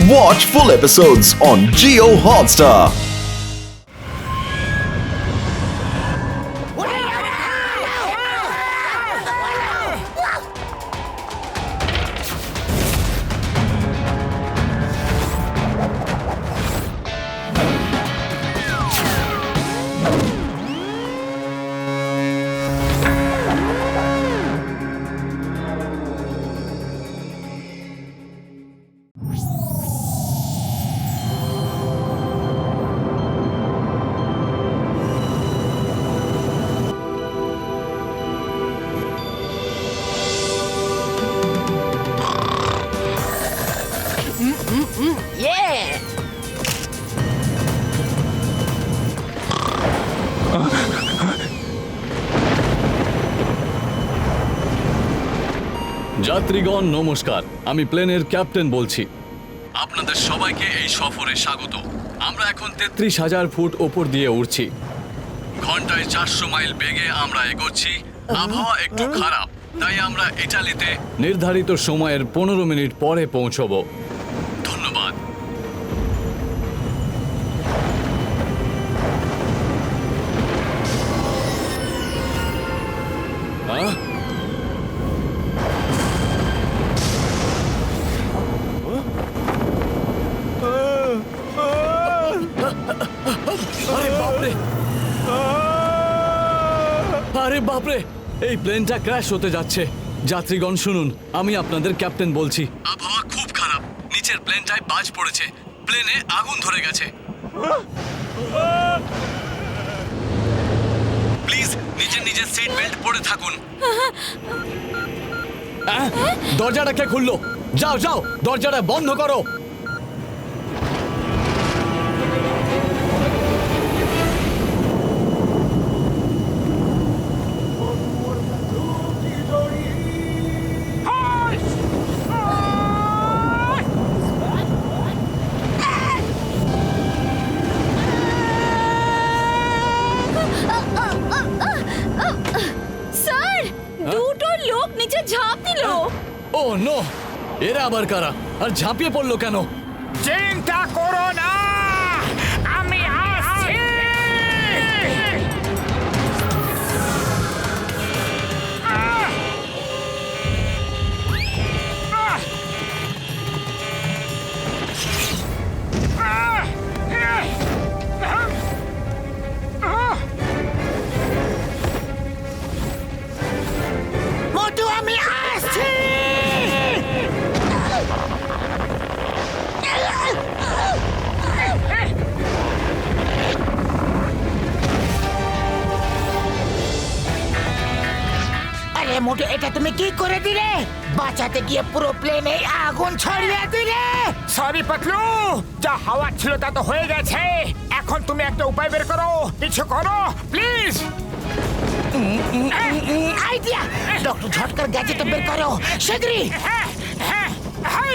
Watch full episodes on Jio Hotstar. Yeah! যাত্রীগণ নমস্কার, আমি প্লেনের ক্যাপ্টেন বলছি। আপনাদের সবাইকে এই সফরে স্বাগত। আমরা এখন 33,000 ফুট ওপর দিয়ে উড়ছি। ঘন্টায় 400 মাইল বেগে আমরা এগোচ্ছি। আবহাওয়া একটু খারাপ, তাই আমরা ইটালিতে নির্ধারিত সময়ের 15 মিনিট পরে পৌঁছবো। ধন্যবাদ। আরে বাপরে, এই প্লেনটা ক্র্যাশ হতে যাচ্ছে। যাত্রীগণ শুনুন, আমি আপনাদের ক্যাপ্টেন বলছি। আবহাওয়া খুব খারাপ, নিচের প্লেনটায় বাজ পড়েছে, প্লেনে আগুন ধরে গেছে। প্লিজ নিজের নিজের সিট বেল্ট পরে থাকুন। দরজাটা কে খুললো? যাও যাও, দরজাটা বন্ধ করো। স্যার, দুটো লোক নিচে ঝাঁপ দিল। ও নো, এরা আবার কারা? আর ঝাঁপিয়ে পড়লো কেন? চিন্তা করো না, আমি আসছি। মোটু, আমি আসছি। আরে মোটু, এটা তুমি কি করে দিলে? বাঁচাতে গিয়ে পুরো প্লেনে আগুন ছড়িয়ে দিলে। সরি পাতলু, যা হাওয়া ছিল তা তো হয়ে গেছে। এখন তুমি একটা উপায় বের করো, কিছু করো প্লিজ। আইডিয়া, ডক্টর ঝটকার গ্যাজেট বের করো শিগগিরই। হ্যাঁ হ্যাঁ হ্যাঁ।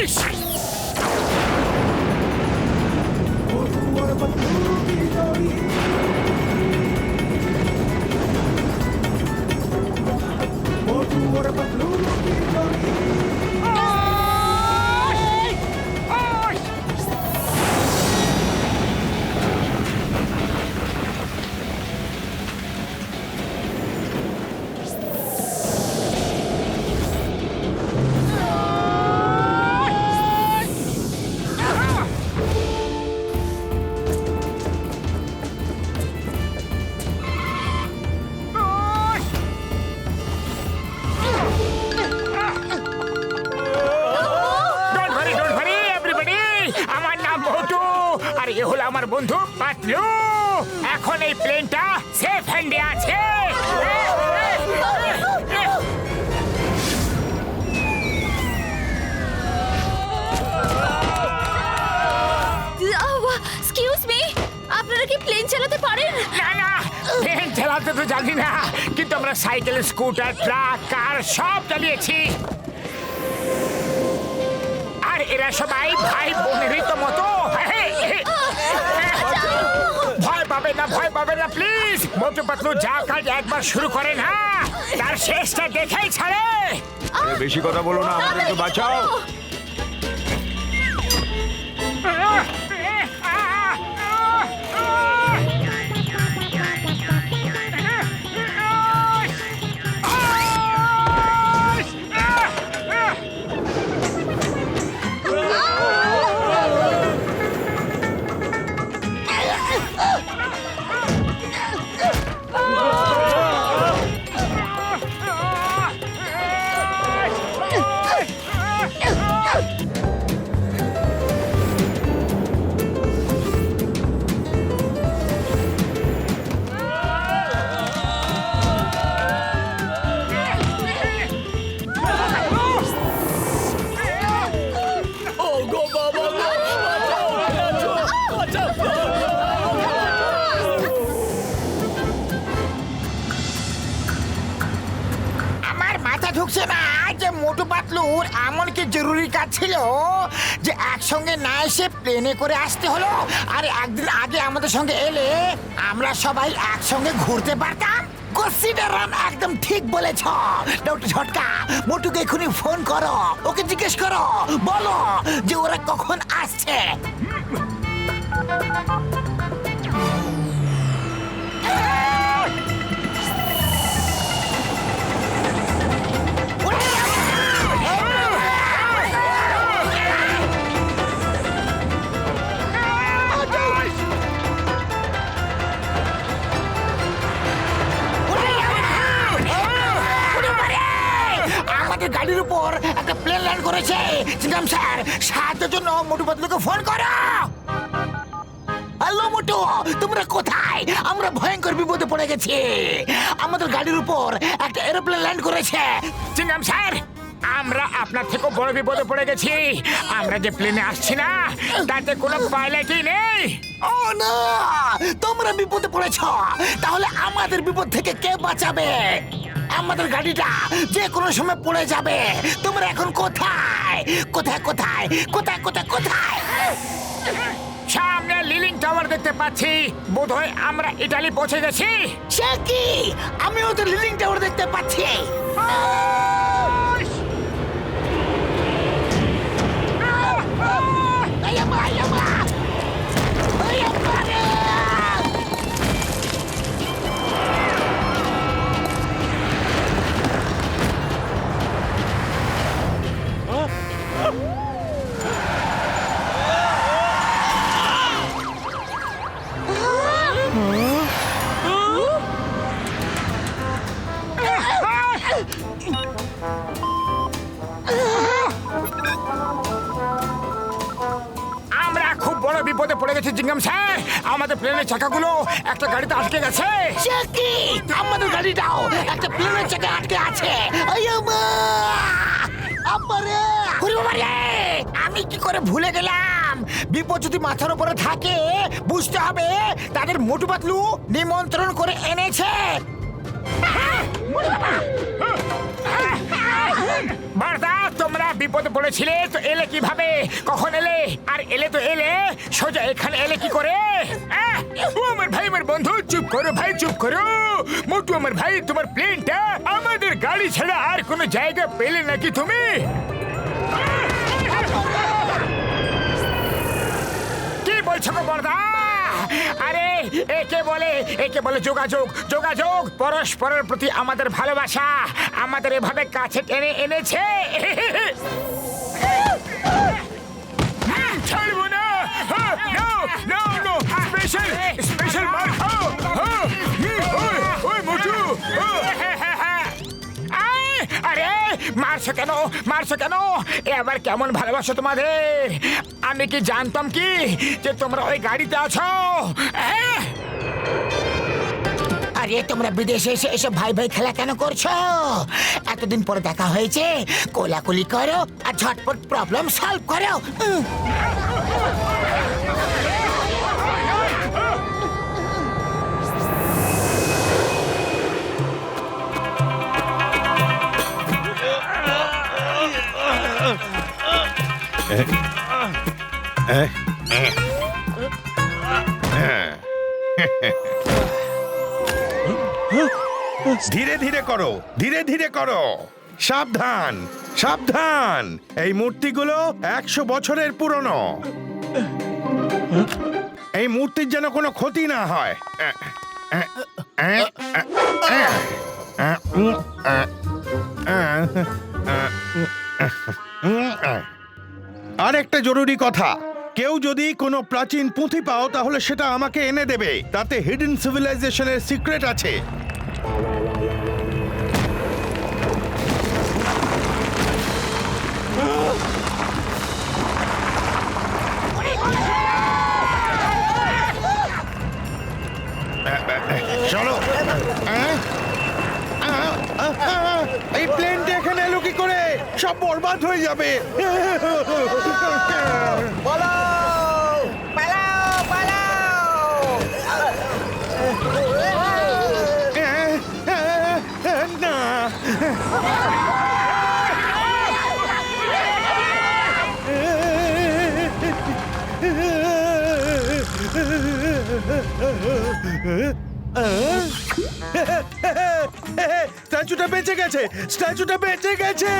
এ হলো আমার বন্ধু পাতলু। এখন এই প্লেনটা সেফ হ্যান্ডে আছে। এক্সকিউজ মি, আপনারা কি প্লেন চালাতে পারেন? না না, প্লেন চালাতে তো জানি না, কিন্তু আমরা সাইকেল, স্কুটার, ট্রাক, কার সব চালিয়েছি। আর এরা সবাই ভাই বোনেরই তো মতো। ভয় পাবে না প্লিজ। মোটু পাতলু যা কাজ একবার শুরু করে না, তার শেষটা দেখেই ছাড়ে। বেশি কথা বলো না, আমাদেরকে বাঁচাও। তোর এমন কি জরুরি কাজ ছিল যে একসঙ্গে না এসে প্লেনে করে আসতে হলো? আর একদিন আগে আমাদের সঙ্গে এলে আমরা সবাই একসঙ্গে ঘুরতে পারতাম। কসিডারাম একদম ঠিক বলেছ। ডক্টর ঝটকা, মোটুকে এখনই ফোন করো, ওকে জিজ্ঞেস করো, বলো যে ওরা কখন আসছে। আমাদের গাড়ির উপর একটা প্লেন ল্যান্ড করেছে। চিংগাম স্যার, সাহায্যের জন্য মোটু পাতলুকে ফোন করো। হ্যালো মোটু, তোমরা কোথায়? আমরা ভয়ঙ্কর বিপদে পড়ে গেছি। আমাদের গাড়ির উপর একটা এরোপ্লেন ল্যান্ড করেছে। চিংগাম স্যার, আমরা আপনার থেকে বড় বিপদে পড়ে গেছি। আমরা যে প্লেনে আসছি না, তাতে কোনো পাইলটই নেই। ও না, তোমরা বিপদে পড়েছ। তাহলে আমাদের বিপদ থেকে কে বাঁচাবে? আমাদের গাড়িটা যে কোনো সময় পড়ে যাবে। তোমরা এখন কোথায়? কোথায় কোথায় কোথায় কোথায় কোথায়? সামনে লিলিং টাওয়ার দেখতে পাচ্ছি। বোধহয় আমরা ইটালি পৌঁছে গেছি। সে কি? আমিও তো লিলিং টাওয়ার দেখতে পাচ্ছি। আমরা খুব বড় বিপদে পড়ে গেছি জিঙ্গাম স্যার। আমাদের প্লেনের চাকাগুলো একটা গাড়িতে আটকে গেছে। সে কি? আমাদের গাড়িটাও একটা প্লেনের চাকা আটকে আছে। আমি কি করে ভুলে গেলাম? বিপদ যদি মাথার উপরে থাকে, বুঝতে হবে তাদের মোটু পাতলু নিমন্ত্রণ করে এনেছে। বারদা, তোমরা বিপদে পড়েছিলে তো এলে কিভাবে? কখন এলে? আর এলে তো এলে, সোজা এখানে এলে কি করে? ও আমার ভাই, আমার বন্ধু, চুপ করো ভাই, চুপ করো। মোটু আমার ভাই, তোমার প্লেনটা আমাদের গাড়ি ছাড়া আর কোনো জায়গা পেলে নাকি তুমি? কি বলছো গো বরদা? আরে একে বলে যোগাযোগ। যোগাযোগ পরস্পরের প্রতি আমাদের ভালোবাসা আমাদের এভাবে কাছে টেনে এনেছে। ছাড়বো না। স্পেশাল আরে মারছো কেন? এবার কেমন ভালোবাসো তোমাদের? আমি কি জানতাম কি যে তোমরা ওই গাড়িতে আছো? আরে তোমরা বিদেশে এসে এসব ভাই ভাই খেলা কেন করছো? এতদিন পরে দেখা হয়েছে, কোলাকুলি করো আর ঝটপট প্রবলেম সলভ করো। ধীরে ধীরে করো, ধীরে ধীরে করো। সাবধান সাবধান, এই মূর্তিগুলো 100 বছরের পুরনো। এই মূর্তির যেন কোনো ক্ষতি না হয়। আর একটা জরুরি কথা, কেউ যদি কোনো প্রাচীন পুঁথি পাও তাহলে সেটা আমাকে এনে দেবে। তাতে হিডেন সিভিলাইজেশনের সিক্রেট আছে। চলো। এই প্লেনটা এখানে এলো কি করে? সব বরবাদ হয়ে যাবে। না, স্ট্যাচুটা বেঁচে গেছে, স্ট্যাচুটা বেঁচে গেছে।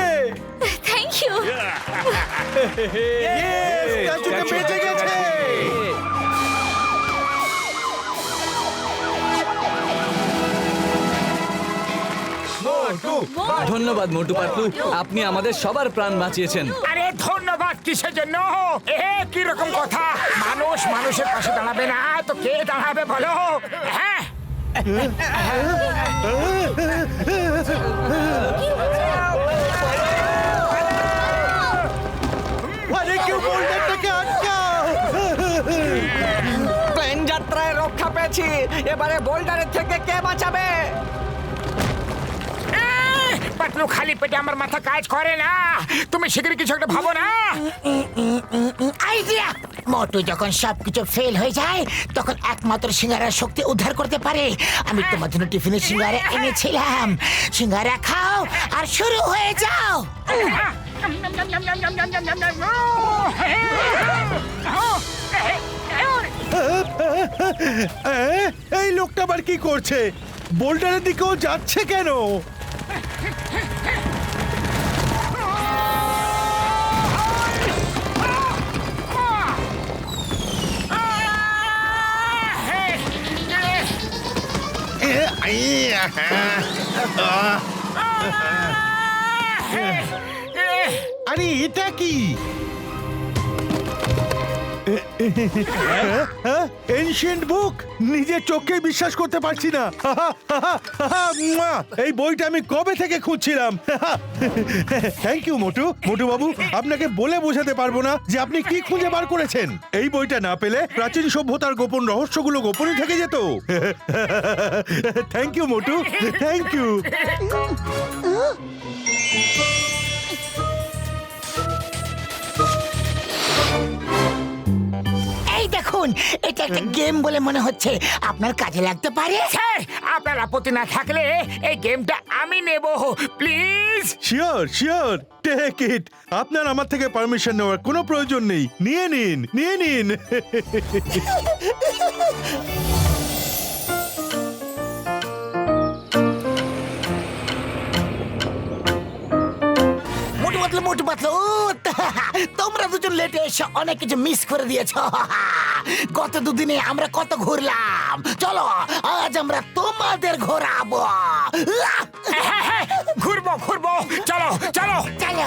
Thank you. Yes, স্ট্যাচুটা বেঁচে গেছে। ধন্যবাদ মোটু পাতলু, আপনি আমাদের সবার প্রাণ বাঁচিয়েছেন। আরে ধন্যবাদ কিসের জন্য? কি রকম কথা? মানুষ মানুষের পাশে দাঁড়াবে না তো কে দাঁড়াবে বলো? হ্যাঁ, আরে কেউ বোল্ডারটাকে আটকাও। প্লেন যাত্রায় রক্ষা পেয়েছি, এবারে বোল্ডারের থেকে কে বাঁচাবে? পাতলু খালি পেটে আমার মাথা কাজ করে না। তুমি শিগগিরই কিছু একটা ভাবো না। আইডিয়া! মোটু যখন সবকিছু ফেল হয়ে যায় তখন একমাত্র সিঙ্গারার শক্তি উদ্ধার করতে পারে। আমি তোমার জন্য টিফিনে সিঙ্গারা এনেছিলাম। সিঙ্গারা খাও আর শুরু হয়ে যাও। এই লোকটা আবার কি করছে? বোল্ডারের দিকেও যাচ্ছে কেন? আরে এটা কি? এনশিয়েন্ট বুক! নিজের চোখে বিশ্বাস করতে পারছি না। এই বইটা আমি কবে থেকে খুঁজছিলাম। থ্যাংক ইউ মোটু। মোটু বাবু, আপনাকে বলে বোঝাতে পারবো না যে আপনি কি খুঁজে বার করেছেন। এই বইটা না পেলে প্রাচীন সভ্যতার গোপন রহস্যগুলো গোপনই থেকে যেত। Thank you Motu, thank you. এই দেখুন, এটা একটা গেম বলে মনে হচ্ছে। আপনার কাজে লাগতে পারে। স্যার, আপনার আপত্তি না থাকলে এই গেমটা আমি নেব, please. Sure sure, take it. আপনার আমার থেকে পারমিশন নেওয়ার কোনো প্রয়োজন নেই। নিয়ে নিন, নিয়ে নিন। মোটু পাতলু, মোটু পাতলু, তোমরা দুজন লেটে এসে অনেক কিছু মিস করে দিয়েছ। গত দুদিনে আমরা কত ঘুরলাম। চলো আজ আমরা তোমাদের ঘোরাবো। ঘুরবো ঘুরবো, চলো চলো চলো।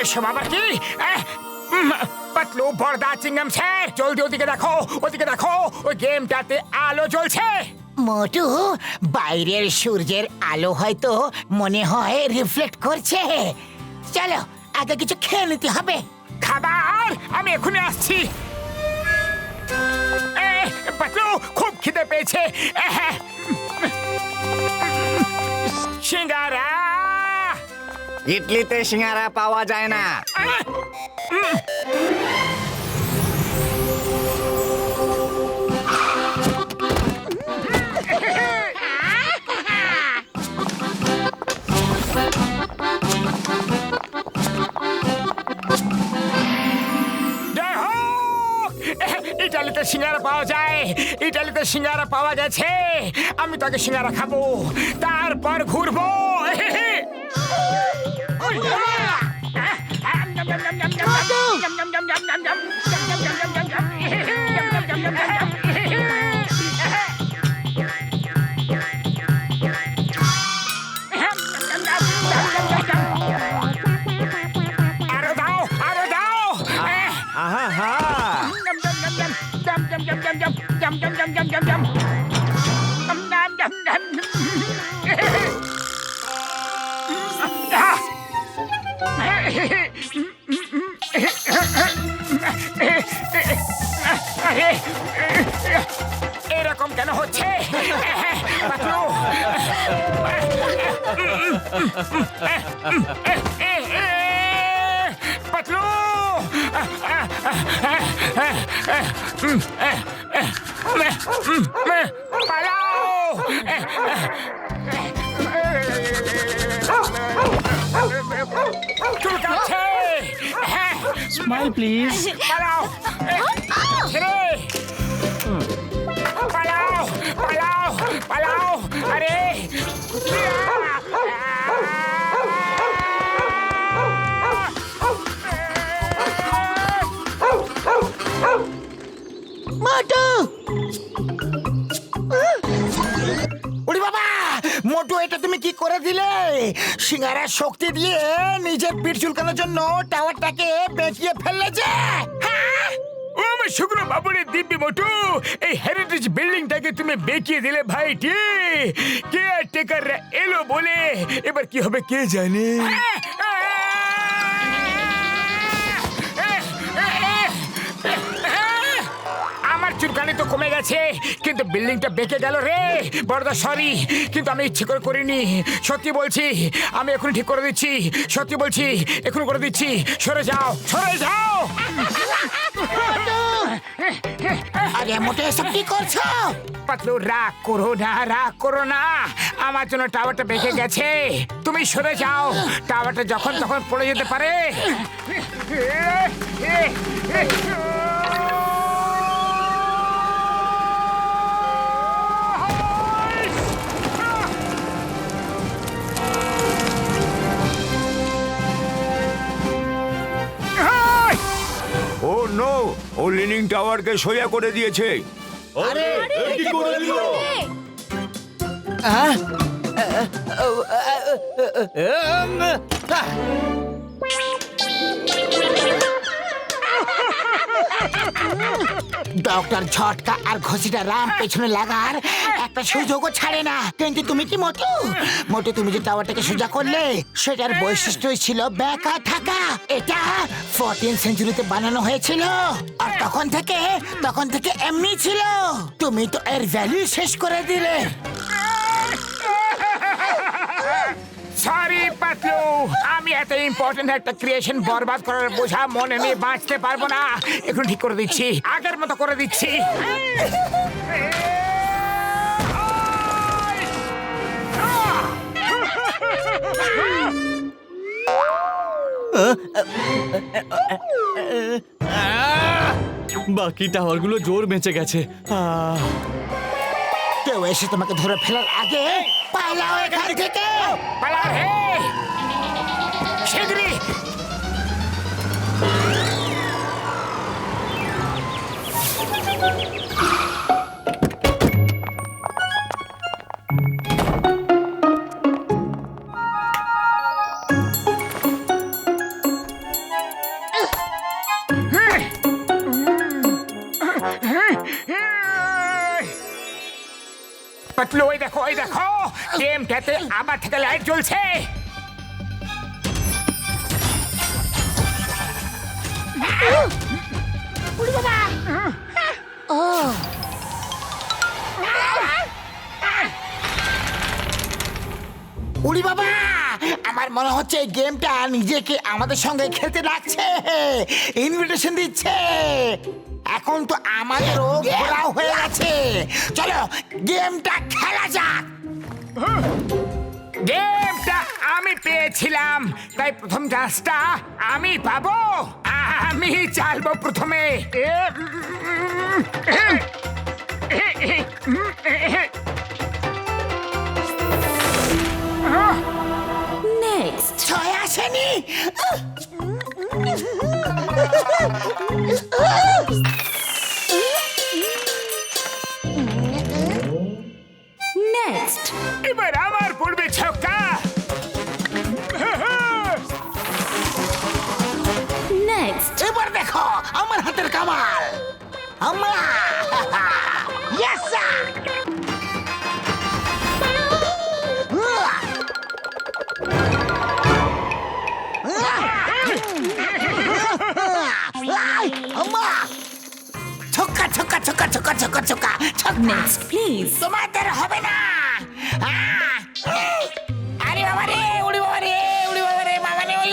এসব আবার কি? পাতলু, বড়দা, চিংগাম স্যার, জলদি ওদিকে দেখো, ওদিকে দেখো। ওই গেমটাতে আলো জ্বলছে। মোটু, বাইরের সূর্যের আলো হয়তো মনে হয় রিফ্লেক্ট করছে। চলো আগে কিছু খেয়ে নিতে হবে। খাবার আমি এখনই আসছি। পাতলু, খুব খিদে পেয়েছে। সিঙ্গারা। ইডলিতে সিঙ্গারা পাওয়া যায় না। ইটালিতে সিঙ্গারা পাওয়া যায়, ইটালিতে সিঙ্গারা পাওয়া গেছে। আমি তোকে সিঙ্গারা খাবো, তারপর ঘুরবো। আরো দাও, আরো দাও। আহা হা, এরকম কেন হচ্ছে? পাতলু, পাতলু, পালাও। চুলকাচ্ছে। Smile please. পালাও ছেড়ে পালাও পালাও পালাও আরে ওরে বাবা মোটু, এটা তুমি কি করে দিলে? সিঙ্গারার শক্তি দিয়ে নিজের পিঠ চুলকানোর জন্য টাওয়ারটাকে বেঁকিয়ে ফেললে যে। হ্যাঁ? ও আমার শুক্র বাবুরে দিব্যি মোটু, এই হেরিটেজ বিল্ডিংটাকে তুমি বেঁকিয়ে দিলে ভাইটি। কেয়ারটেকাররা এলো বলে এবার কি হবে কে জানে। আমার চুলকানি তো কমে গেছে, কিন্তু বিল্ডিংটা বেঁকে গেল রে। বড়দা সরি, কিন্তু আমি ইচ্ছে করে করিনি। সত্যি বলছি, আমি এখন ঠিক করে দিচ্ছি। সত্যি বলছি, এখন করে দিচ্ছি। সরে যাও, সরে যাও। আরে মোটে এসব কি করছো? পাতলু রাগ করো না, রাগ করো না। আমার জন্য টাওয়ারটা বেঁকে গেছে, তুমি সরে যাও। টাওয়ারটা যখন তখন পড়ে যেতে পারে। ও নো, ও লিনিং টাওয়ারকে সোজা করে দিয়েছে। ডক্টর ঝটকা আর ঘষিটা রাম পেছনে লাগার একটা সুযোগও ছাড়ে না। কিন্তু তুমি কি মোটু? মোটু, তুমি যে টাওয়ারটাকে সোজা করলে সেটার বৈশিষ্ট্যই ছিল বেঁকা থাকা। এটা 14th সেঞ্চুরিতে বানানো হয়েছিল, আর তখন থেকে এমনি ছিল। তুমি তো এর ভ্যালু শেষ করে দিলে। সরি পাতলু, আমি এত ইম্পর্টেন্ট একটা ক্রিয়েশন বরবাদ করার বোঝা মনে নিয়ে বাঁচতে পারবো না। এখন ঠিক করে দিচ্ছি, আগের মতো করে দিচ্ছি। বাকি টাওয়ারগুলো জোর বেঁচে গেছে। কেউ এসে তোমাকে ধরে ফেলার আগে পালাও এখান থেকে। পালাও হে শিগগিরই। পাতলু, ওই দেখো, ওই দেখো, গেমটাতে আবার থেকে লাইট জ্বলছে। উড়ি বাবা, আমার মনে হচ্ছে এই গেমটা নিজেকে আমাদের সঙ্গে খেলতে রাখছে, ইনভিটেশন দিচ্ছে। এখন তো আমাদেরও ঘোরাও হয়ে গেছে। চলো গেমটা খেলা যাক। গেমটা আমি পেয়েছিলাম, তাই প্রথম চান্সটা আমি পাবো। আমি চালবো প্রথমে। নেক্সট। ছয় আসেনি। নেক্সট। এবার আমার পড়বে ছক্কা। নেক্সট। এবার দেখো আমার হাতের কামাল। আমরা ইয়েস স্যার। ছক্কা ছক্কা ছক্কা ছক্কা ছক্কা ছক্কা ছক্কা। Next please. তোমাদের হবে না। আরে বাবা রে, উড়ি বাবা রে, উড়ি বাবা রে, বাবা রে, ওই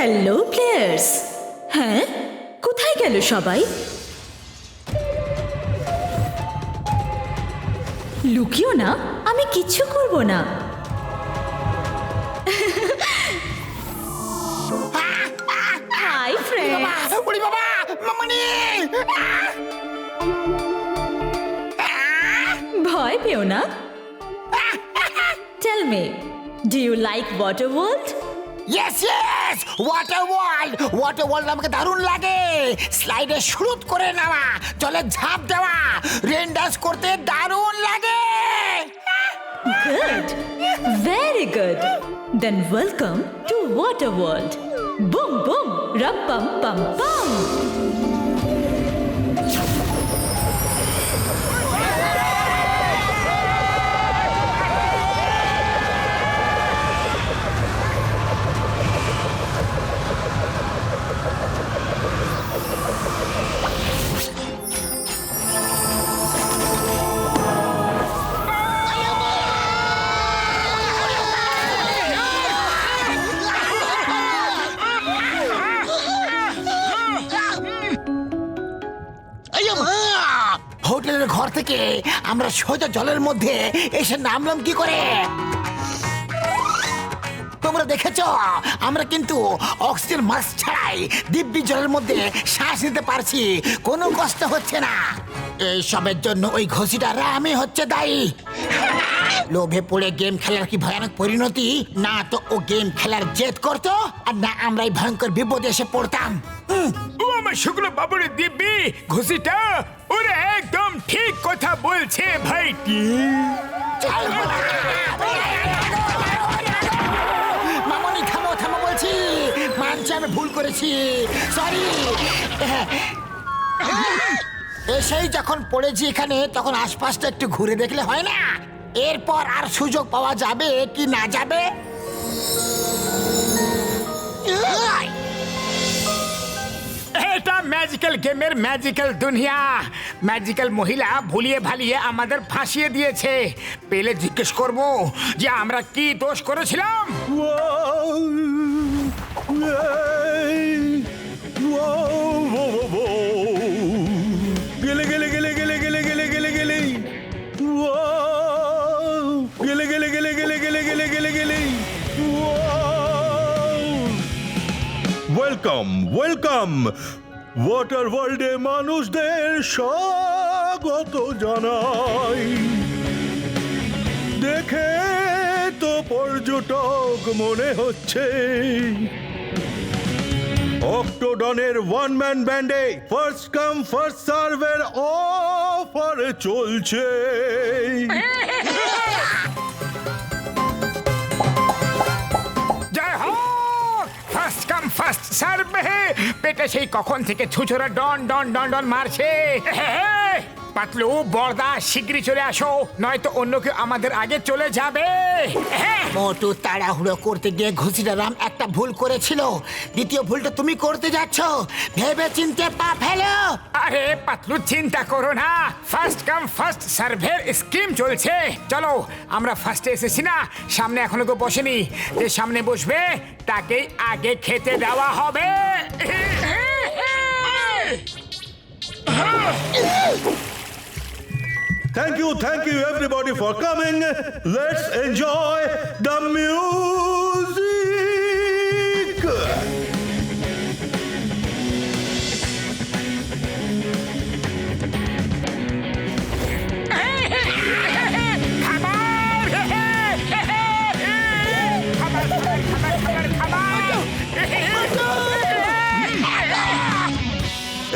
হ্যালো প্লেয়ার্স। হ্যাঁ, কোথায় গেল সবাই? লুকিও না, আমি কিচ্ছু করব না। Hi friends. ওরে বাবা, মামনি! ভয় পেও না। Tell me, do you like water world? Yes yes, water world আমাকে দারুণ লাগে। স্লাইডে শুরুত করে নেওয়া, জলে ঝাঁপ দেওয়া, রেন ডান্স করতে দারুণ লাগে। Good. Very good. Then welcome to Water World. Boom boom, ram pam pam pam. হোটেলের ঘর থেকে আমরা সোজা জলের মধ্যে এসে নামলাম কি করে? তোমরা দেখেছো আমরা কিন্তু অক্সিজেন মাস্ক ছাড়াই দিব্যি জলের মধ্যে শ্বাস নিতে পারছি, কোনো কষ্ট হচ্ছে না। এই সবের জন্য ওই ঘষিটা রামই হচ্ছে দায়ী। লোভে পড়ে গেম খেলার কি ভয়ানক পরিণতি! না তো ও গেম খেলার জেদ করতো, আর না আমরাই ভয়ঙ্কর বিপদে এসে পড়তাম। ও আমার শুক্ল বাবুরে দিব্যি ঘুষিটা ওরা একদম ঠিক কথা বলছে ভাইটি। মামনি থামো থামো বলছি, মানছি আমি ভুল করেছি, সরি। এসেই যখন পড়েছি এখানে, তখন আশপাশটা একটু ঘুরে দেখলে হয় না? এরপর আর সুযোগ পাওয়া যাবে কি না যাবে? এটা ম্যাজিক্যাল গেমের ম্যাজিক্যাল দুনিয়া। ম্যাজিক্যাল মহিলা ভুলিয়ে ভালিয়ে আমাদের ফাঁসিয়ে দিয়েছে। পেলে জিজ্ঞেস করব যে আমরা কি দোষ করেছিলাম। গেলে গেলে গেলে গেলে গেলে গেলে গেলে গেলে গেলে গেলে গেলে গেলে গেলে গেলে গেলে গেলে ওয়েলকাম ওয়েলকাম ওয়াটার ওয়ার্ল্ডে মানুষদের স্বাগত জানাই। দেখে তো পর্যটক মনে হচ্ছে। অক্টোডনের ওয়ান ম্যান ব্যান্ডে ফার্স্ট কাম ফার্স্ট সার্ভের অফার চলছে। জয় হোক, ফার্স্ট কাম ফার্স্ট সার্ভ। পেটে সেই কখন থেকে ছুচোরা ডন ডন ডন ডন মারছে। পাতলু বর্দা শিগগিরই চলে আসো, নয়তো অন্য কেউ আমাদের আগে চলে যাবে। মোটু তাড়াহুড়ো করতে গিয়ে ঘুষিটা রাম একটা ভুল করেছিল, দ্বিতীয় ভুলটা তুমি করতে যাচ্ছ। ভেবে চিনতে পা ফেলো। আরে পাতলু চিন্তা করো না, ফার্স্ট কাম ফার্স্ট সার্ভের স্কিম চলছে। চলো, আমরা ফার্স্টে এসেছি না, সামনে এখনো কেউ বসেনি, যে সামনে বসবে তাকেই আগে খেতে দেওয়া হবে। Thank you everybody for coming. Let's enjoy the music.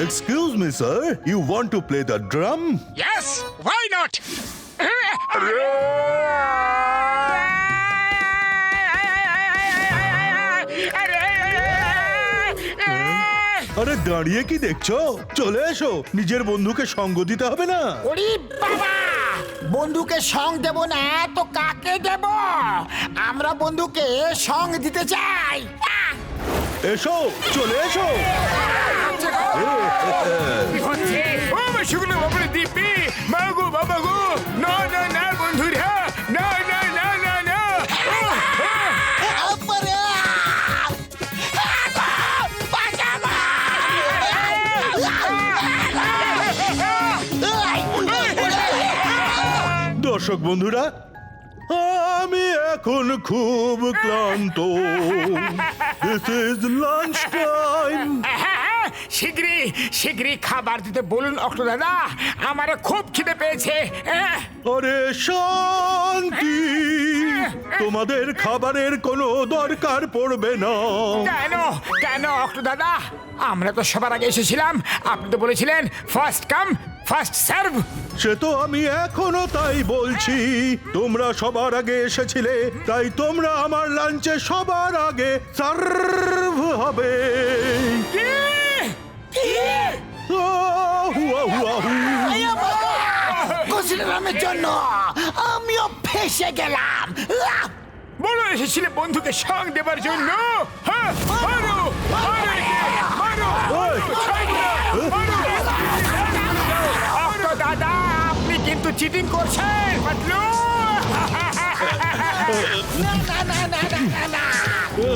Excuse me, sir. You want to play the drum? Yes, why not? আরে দাঁড়িয়ে কি দেখছো? চলে এসো, নিজের বন্ধুকে সঙ্গ দিতে হবে না? ওরে বাবা, বন্ধুকে সঙ্গ দেব না তো কাকে দেব? আমরা বন্ধুকে সঙ্গ দিতে চাই। এসো, চলে এসো। হচ্ছে ও শুকনো বাবুরে দিব্যি, মাগো বাবা গো, না না না বন্ধুরা, না না না না না। দর্শক বন্ধুরা, আমি এখন খুব ক্লান্ত। This is lunch time. শীঘ্রই শীঘ্রই খাবার দিতে বলুন অক্টো দাদা, আমারও খুব খিদে পেয়েছে। আরে শান্তি, তোমাদের খাবারের কোনো দরকার পড়বে না। কেন কেন অক্টো দাদা? আমরা তো সবার আগে এসেছিলাম, আপনি তো বলেছিলেন ফার্স্ট কাম ফার্স্ট সার্ভ। সে তো আমি এখনো তাই বলছি। তোমরা সবার আগে এসেছিলে, তাই তোমরা আমার লাঞ্চে সবার আগে সার্ভ হবে। আহু, আহু, আহু। কুশলরামের জন্য আমিও ফেসে গেলাম। বলো এসেছিলে বন্ধুকে সঙ্গ দেবার জন্য। হ্যাঁ, মারো, মারো একে, মারো, মারো। অক্টো দাদা, আপনি কিন্তু চিটিং করছেন, পাতলু। না না না না না না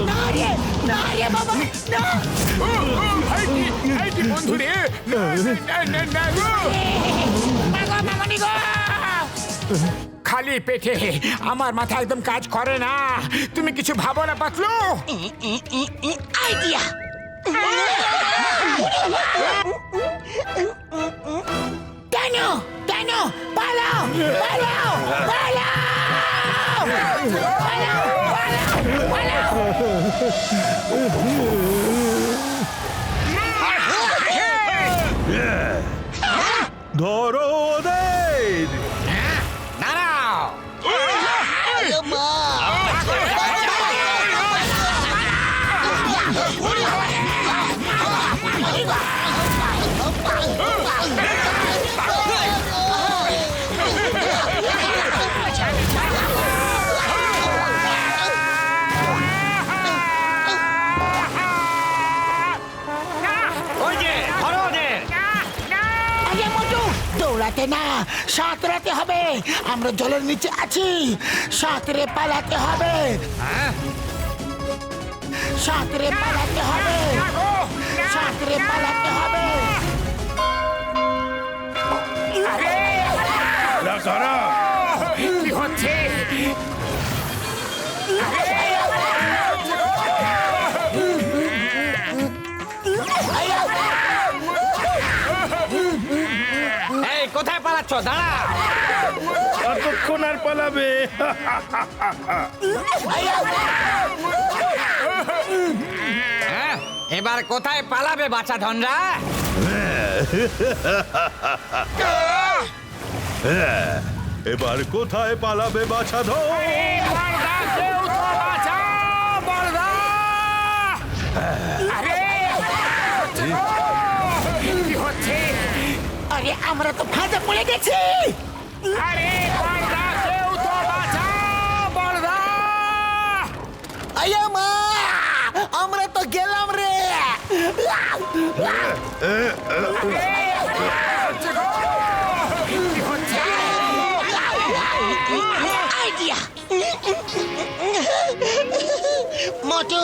না রে, না রে বাবা, না। ভাইটি বন্ধু রে, না না না না গো। মাগো মাগনি গো। খালি পেটে আমার মাথা একদম কাজ করে না। তুমি কিছু ভাবো না পাতলু। আইডিয়া। কেন কেন পালাও পালাও পালাও পালাও পালাও ধরো ওদের। দাঁড়াও। আরে মোটু, দৌড়াতে না, সাঁতরাতে হবে। আমরা জলের নিচে আছি, সাঁতরে পালাতে হবে। সাঁতরে পালাতে হবে, সাঁতরে পালাতে হবে। কি হচ্ছে? এই কোথায় পালাচ্ছ? দাঁড়া। কতক্ষণ আর পালাবে? হ্যাঁ, এবার কোথায় পালাবে বাচ্চা ধনরা? এবার কোথায় পালাবে বাছাধন? বলদা, কেউ তো বাঁচাও, বলদা! আরে, কি হচ্ছে? আরে আমরা তো ফাঁদে পড়ে গেছি। আরে বলদা, কেউ তো বাঁচাও, বলদা! আয়া মা, আমরা তো গেলাম রে। কি হচ্ছে? আইডিয়া। মোটু,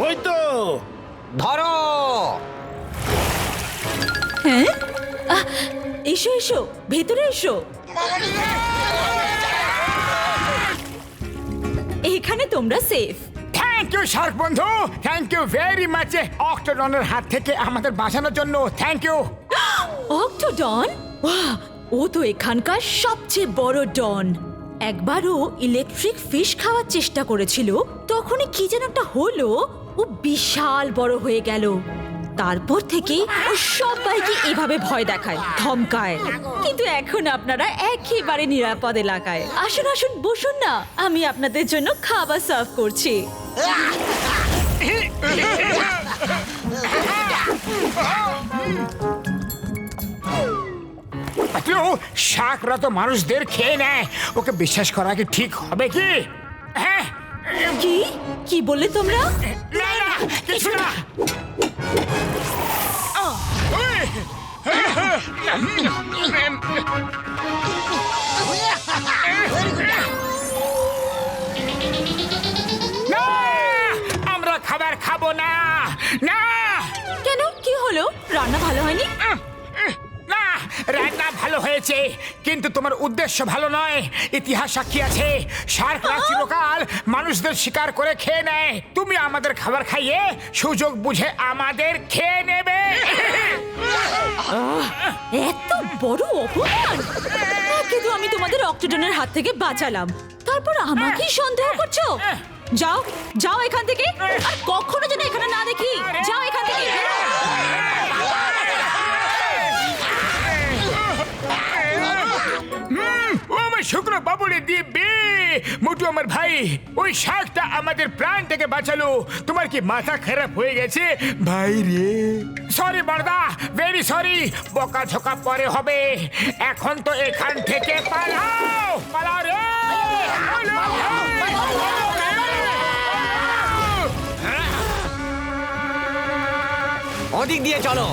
ওই তো ধরো। হ্যাঁ এসো এসো, ভেতরে এসো। এখানে তোমরা সেফ। থ্যাংক ইউ শার্ক বন্ধু, থ্যাংক ইউ ভেরি মাচ অক্টোডনের হাত থেকে আমাদের বাঁচানোর জন্য। Thank you. অক্টোডন? বাহ, ও তো এখানকার সবচেয়ে বড় ডন। একবারও ইলেকট্রিক ফিশ খাওয়ার চেষ্টা করেছিল, তখনই কি যেন একটা হলো, ও বিশাল বড় হয়ে গেল। তারপর থেকে ও সবাইকে এভাবে ভয় দেখায়, ধমকায়। কিন্তু এখন আপনারা একেবারে নিরাপদ এলাকায়। আসুন আসুন, বসুন না, আমি আপনাদের জন্য খাবার সার্ভ করছি। পাতলু, শাকরা তো মানুষদের খেয়ে নেয়, ওকে বিশ্বাস করা কি ঠিক হবে কি? হ্যাঁ, কি কি বললে তোমরা? না না কিছু না। না, আমরা খাবার খাবো না। না কেন, কি হলো? রান্না ভালো হয়নি? না, রান্না ভালো হয়েছে, কিন্তু তোমার উদ্দেশ্য ভালো নয়। ইতিহাস সাক্ষী আছে, শার্করা চিরকাল মানুষদের শিকার করে খেয়ে নেয়। তুমি আমাদের খাবার খাইয়ে সুযোগ বুঝে আমাদের খেয়ে নেবে। এত বড় অপমান! কিন্তু আমি তোমাদের অক্টোডনের হাত থেকে বাঁচালাম, তারপর আমাকেই সন্দেহ করছো? যাও যাও এখান থেকে, আর কখনো যেন এখানে না দেখি। যাও এখান থেকে, বেরো। ও আমার শুকনো বাবুরে দিব্যি। মোটু আমার ভাই, ওই শাকটা আমাদের প্রাণটাকে বাঁচালো। তোমার কি মাথা খারাপ হয়ে গেছে ভাই রে? সরি বড়দা, ভেরি সরি। বকা ঝোকা পরে হবে, এখন তো এখান থেকে পালাও, পালাও রে, পালাও। ওদিক দিয়ে চলো।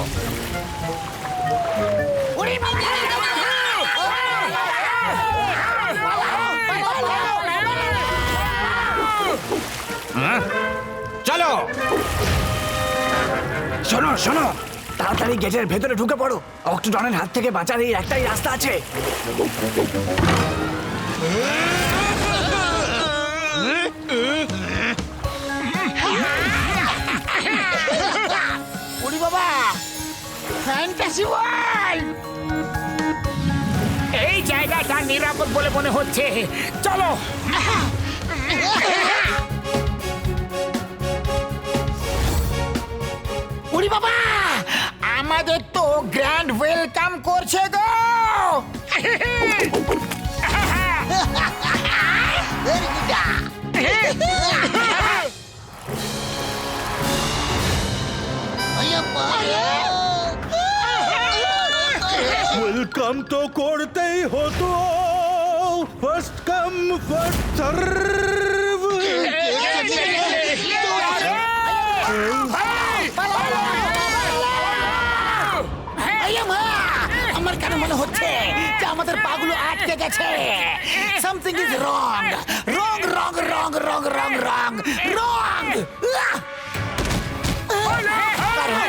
চলো, শোনো শোনো, তাড়াতাড়ি গেটের ভেতরে ঢুকে পড়ো। অক্টোডনের হাত থেকে বাঁচার এই একটাই রাস্তা আছে। ওরে বাবা, ফ্যান্টাসি ওয়ার্ল্ড! এই জায়গাটা নিরাপদ বলে মনে হচ্ছে, চলো। ওরে বাবা, আমাদের তো গ্র্যান্ড ওয়েলকাম করছে গো। ওয়েলকাম তো করতেই হতো, ফার্স্ট কাম ফার্স্ট সার্ভ। আমার কেন মনে হচ্ছে যে আমাদের পাগুলো আটকে গেছে। সামথিং ইজ রং, রং রং রং রং রং রং রং।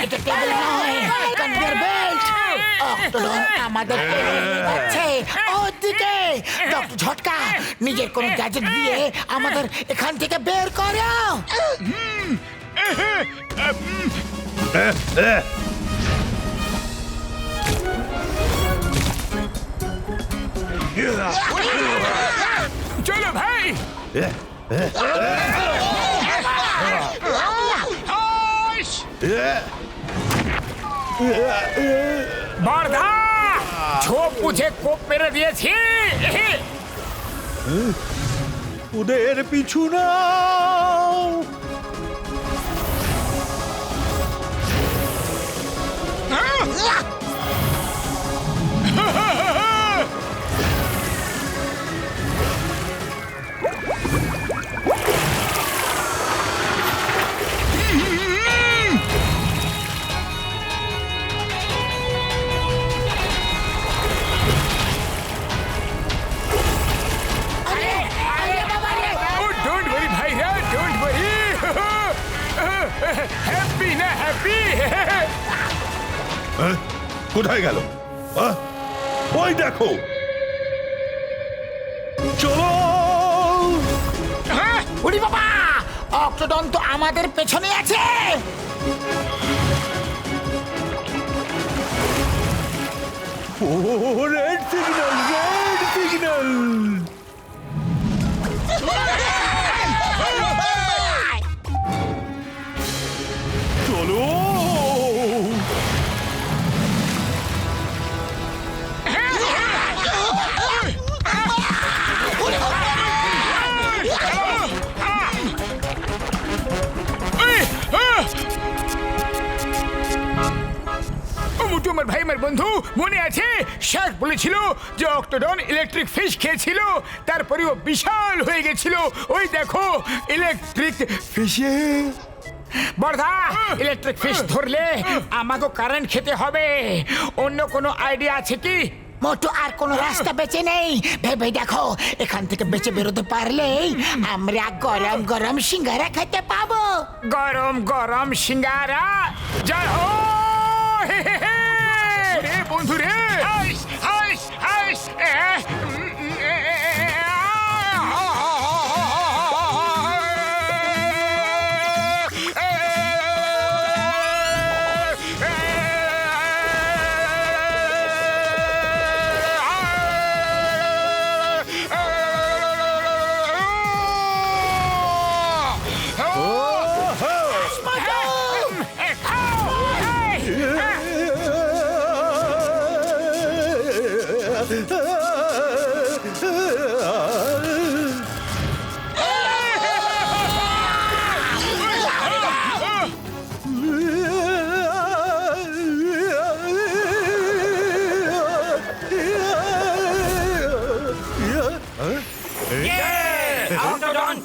এটা টেবিল নয়, কনভেয়ার বেল্ট। অক্টোডন আমাদের যাচ্ছে ওদিকে। ডক্টর ঝটকা, নিজের কোন গ্যাজেট দিয়ে আমাদের এখান থেকে বের করো। চলো ভাই। বর্ধা, ছোপ বুঝে কোপ মেরে দিয়েছি। ওদের পিছু নাও। ডোন্ট ওয়ারি ভাইরা, ডোন্ট ওয়ারি। হ্যাপি না হ্যাপি? কোথায় গেল? ওই দেখো, চলো। ওরে বাবা, অক্টোডন তো আমাদের পেছনে আছে। ও, রেড সিগন্যাল, রেড সিগন্যাল। চলো। মোটু আমার ভাই, আমার বন্ধু, মনে আছে শার্ক বলেছিল যে অক্টোডন ইলেকট্রিক ফিশ খেয়েছিল, তারপরে ও বিশাল হয়ে গেছিল। ওই দেখো ইলেকট্রিক ফিশে। বড়দা, ইলেকট্রিক ফিশ ধরলে আমাকে কারেন্ট খেতে হবে। অন্য কোনো আইডিয়া আছে কি? মোটু আর কোনো রাস্তা বেঁচে নেই। ভেবে দেখো, এখান থেকে বেঁচে বেরোতে পারলেই আমরা গরম গরম সিঙ্গারা খেতে পাবো। গরম গরম সিঙ্গারা। জয় হো হে হে হে। রে বন্ধু রে, হাইস হাইস হাইস।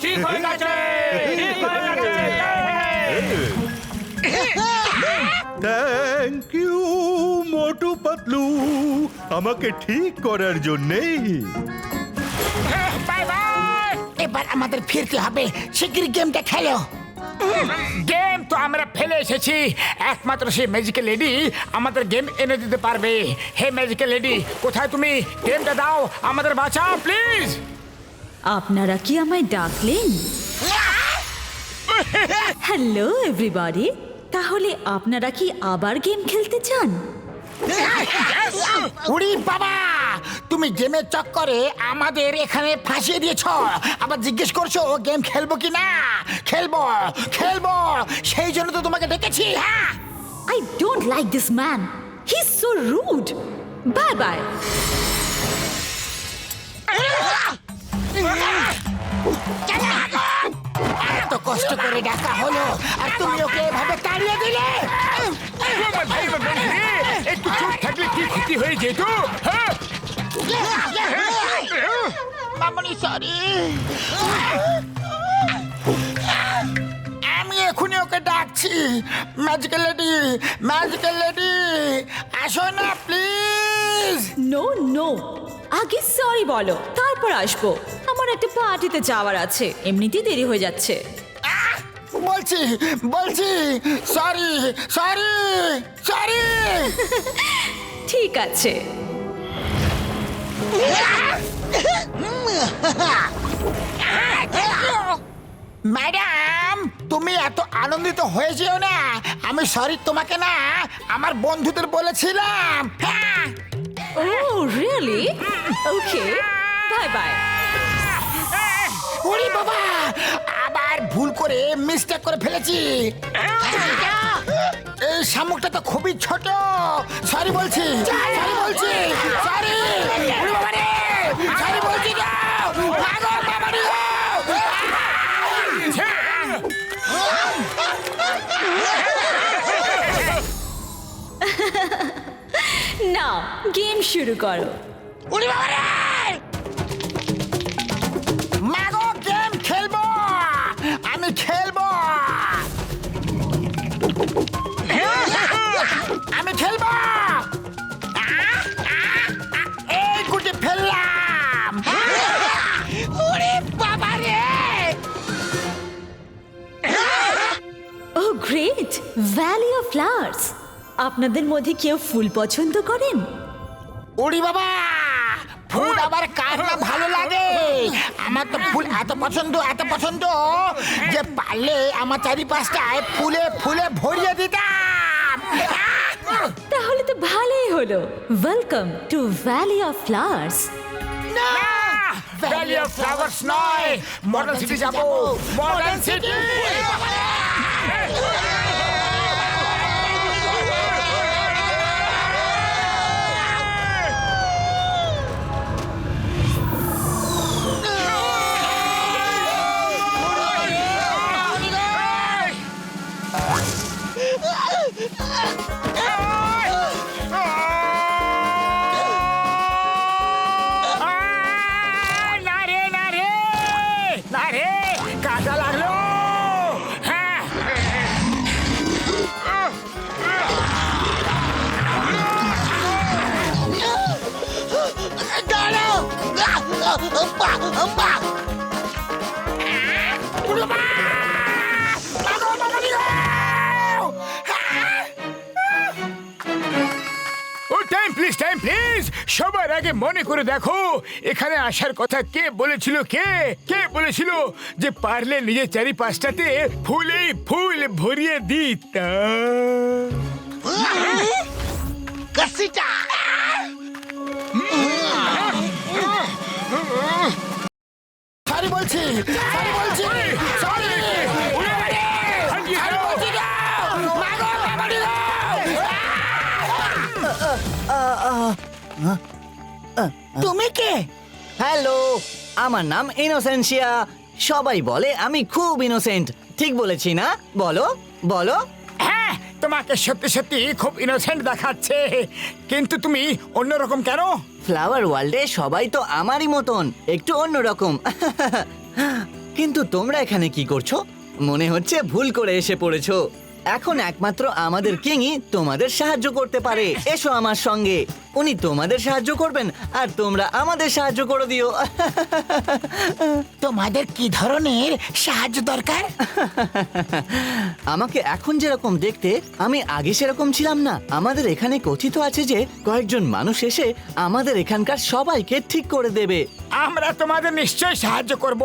ঠিক হয়ে গেছে, ঠিক হয়ে গেছে। থ্যাংক ইউ মোটু পাতলু, আমাকে ঠিক করার জন্যে। Bye bye. এবার আমাদের ফিরতে হবে, শিগগিরই গেমটা খেলো। গেম তো আমরা ফেলে এসেছি, একমাত্র সেই ম্যাজিক্যাল লেডি আমাদের গেম এনে দিতে পারবে। হে ম্যাজিক্যাল লেডি, কোথায় তুমি? গেমটা দাও, আমাদের বাঁচাও প্লিজ। আপনারা কি আমায় ডাকলেন? হ্যালো এভরিবডি, তাহলে আপনারা কি আবার গেম খেলতে চান? উড়ি বাবা, তুমি গেমের চক্করে আমাদের এখানে ফাঁসিয়ে দিয়েছ, আবার জিজ্ঞেস করছো গেম খেলবো কি না। খেলবো খেলবো, সেই জন্য তো তোমাকে ডেকেছি। হ্যাঁ, I don't like this man. He's so rude. Bye bye. এত কষ্ট করে ডাকা হলো আর তুমি ওকে এভাবে তাড়িয়ে দিলে। আমার ভাই, আমার বন্ধু রে, একটু চুপ থাকলে কি ক্ষতি হয়ে যেত। হ্যাঁ, মামনি সরি, আমি এখনই ওকে ডাকছি। ম্যাজিক্যাল লেডি, ম্যাজিক্যাল লেডি, আসো না প্লিজ। No, no. আগে সরি বলো, তারপর আসবো। আমার একটা পার্টিতে যাওয়ার আছে, এমনিতেই দেরি হয়ে যাচ্ছে। বলছি বলছি, সরি সরি সরি। ঠিক আছে। ম্যাডাম, তুমি এত আনন্দিত হয়ে যেও না। আমি সরি তোমাকে না, আমার বন্ধুদের বলেছিলাম। হ্যাঁ, Oh, really? Okay. Bye bye. ওরে বাবা, আবার ভুল করে মিস্টেক করে ফেলেছি। এই শামুকটা তো খুবই ছোট। সরি বলছি, সরি বলছি, সরি। ওরে বাবা রে, সরি বলছি না। ভাগো বাবা রে। নাও গেম শুরু করো। ওরে বাবা রে, মাগো গেম খেলবো, আমি খেলবো, আমি খেলবো। এই গুটি ফেললাম। ওরে বাবা রে। Oh, great! Valley of Flowers. আপনাদের মধ্যে কেউ ফুল পছন্দ করেন? ওরে বাবা, ফুল আবার কার না ভালো লাগে। আমার তো ফুল এত পছন্দ যে পারলে আমার চারিপাশটায় ফুলে ফুলে ভরিয়ে দিতাম। তাহলে তো ভালোই হলো। Welcome to valley of flowers. না, ভ্যালি অফ ফ্লাওয়ার্স নয়, মডার্ন সিটি যাবো, মডার্ন সিটি। ও টাইম প্লিজ সবার আগে মনে করে দেখো এখানে আসার কথা কে বলেছিল কে বলেছিল যে পারলে নিজের চারিপাশটাতে ফুলেই ফুল ভরিয়ে দিতাম। সরি বলছি সরি তুমি কে? হ্যালো, আমার নাম ইনোসেন্সিয়া। সবাই বলে আমি খুব ইনোসেন্ট। ঠিক বলেছি না? বলো বলো। হ্যাঁ, তোমাকে সত্যি সত্যি খুব ইনোসেন্ট দেখাচ্ছে, কিন্তু তুমি অন্যরকম কেন? ফ্লাওয়ার ওয়ার্ল্ডে সবাই তো আমারই মতন, একটু অন্যরকম। কিন্তু তোমরা এখানে কি করছো? মনে হচ্ছে ভুল করে এসে পড়েছো। এখন একমাত্র আমাদের কিংই তোমাদের সাহায্য করতে পারে। এসো আমার সঙ্গে, উনি তোমাদের সাহায্য করবেন আর তোমরা আমাদের সাহায্য করে দিও। তোমাদের কি ধরনের সাহায্য দরকার? আমাকে এখন যেরকম দেখতে, আমি আগে সেরকম ছিলাম না। আমাদের এখানে কথিত আছে যে কয়েকজন মানুষ এসে আমাদের এখানকার সবাইকে ঠিক করে দেবে। আমরা তোমাদের নিশ্চয় সাহায্য করব।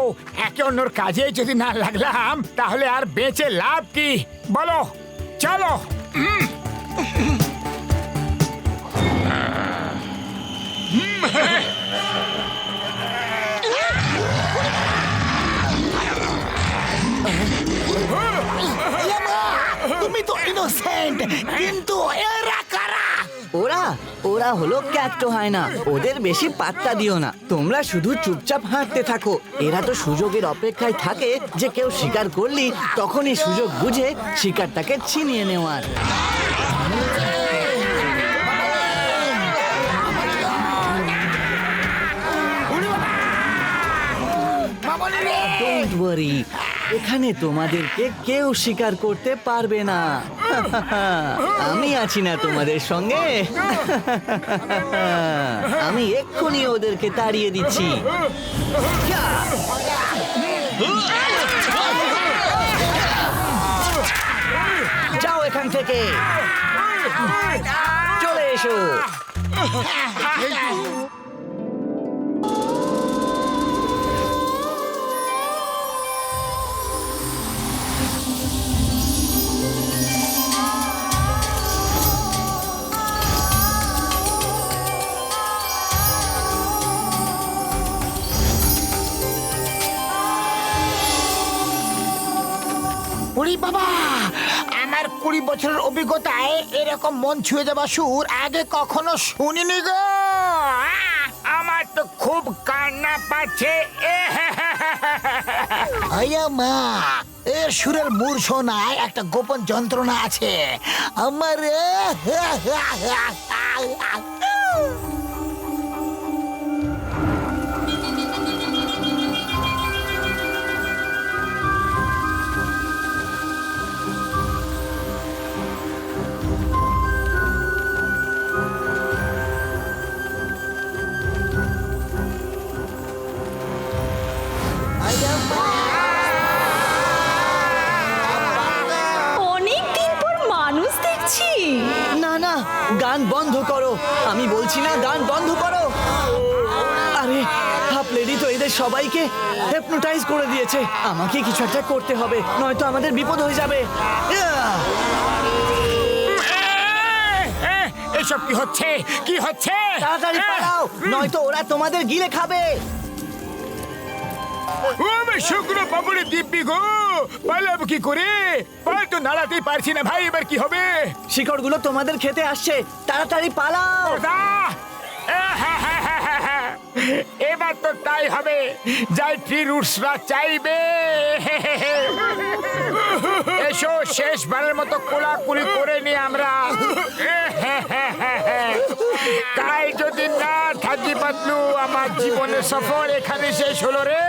একে অন্যর কাজে যদি না লাগলাম তাহলে আর বেঁচে লাভ কি? বলো, চলো। তুমি তো ইনোসেন্ট, কিন্তু এরা কারা? ওরা ওরা হলো ক্যাক্টো হায়না। ওদের বেশি পাত্তা দিও না, তোমরা শুধু চুপচাপ হাঁটতে থাকো। এরা তো সুযোগের অপেক্ষায় থাকে যে কেউ শিকার করলি তখনই সুযোগ বুঝে শিকারটাকে ছিনিয়ে নেওয়ার। ডোন্ট ওয়ারি, এখানে তোমাদেরকে কেউ শিকার করতে পারবে না। আমি আছি না তোমাদের সঙ্গে? আমি এক্ষুনি ওদেরকে তাড়িয়ে দিচ্ছি। যাও এখান থেকে, চলে এসো। ওরে বাবা, আমার 20 বছরের অভিজ্ঞতায় এরকম মন ছুঁয়ে যাওয়া সুর আগে কখনো শুনিনি গো। আমার তো খুব কান্না পাচ্ছে। আয়া মা, এর সুরের মূর্ছনায় একটা গোপন যন্ত্রণা আছে আমার। অনেকদিন পর মানুষ দেখছি। না না, গান বন্ধ করো। আমি বলছি না, গান বন্ধ করো। আরে হাফ লেডি তো এদের সবাইকে হিপনোটাইজ করে দিয়েছে। আমাকে কিছু একটা করতে হবে, নয়তো আমাদের বিপদ হয়ে যাবে। এসব কি হচ্ছে? কি হচ্ছে? তাড়াতাড়ি পালাও, নয়তো ওরা তোমাদের গিলে খাবে। ও আমি শুকনো পাপড়ি দিব্যি গো, পালাবো কি করে? পা তো নাড়াতেই পারছি না ভাই, এবার কি হবে? শিকড়গুলো তোমাদের খেতে আসছে, তাড়াতাড়ি পালাও। ওদা! এবার তো তাই হবে, যাই ট্রি রুটসরা চাইবে। এসো শেষবারের মতো কোলাকুলি করে নি আমরা। তাই যদি না থাকি পাতলু, আমার জীবনের সফর এখানে শেষ হলো রে।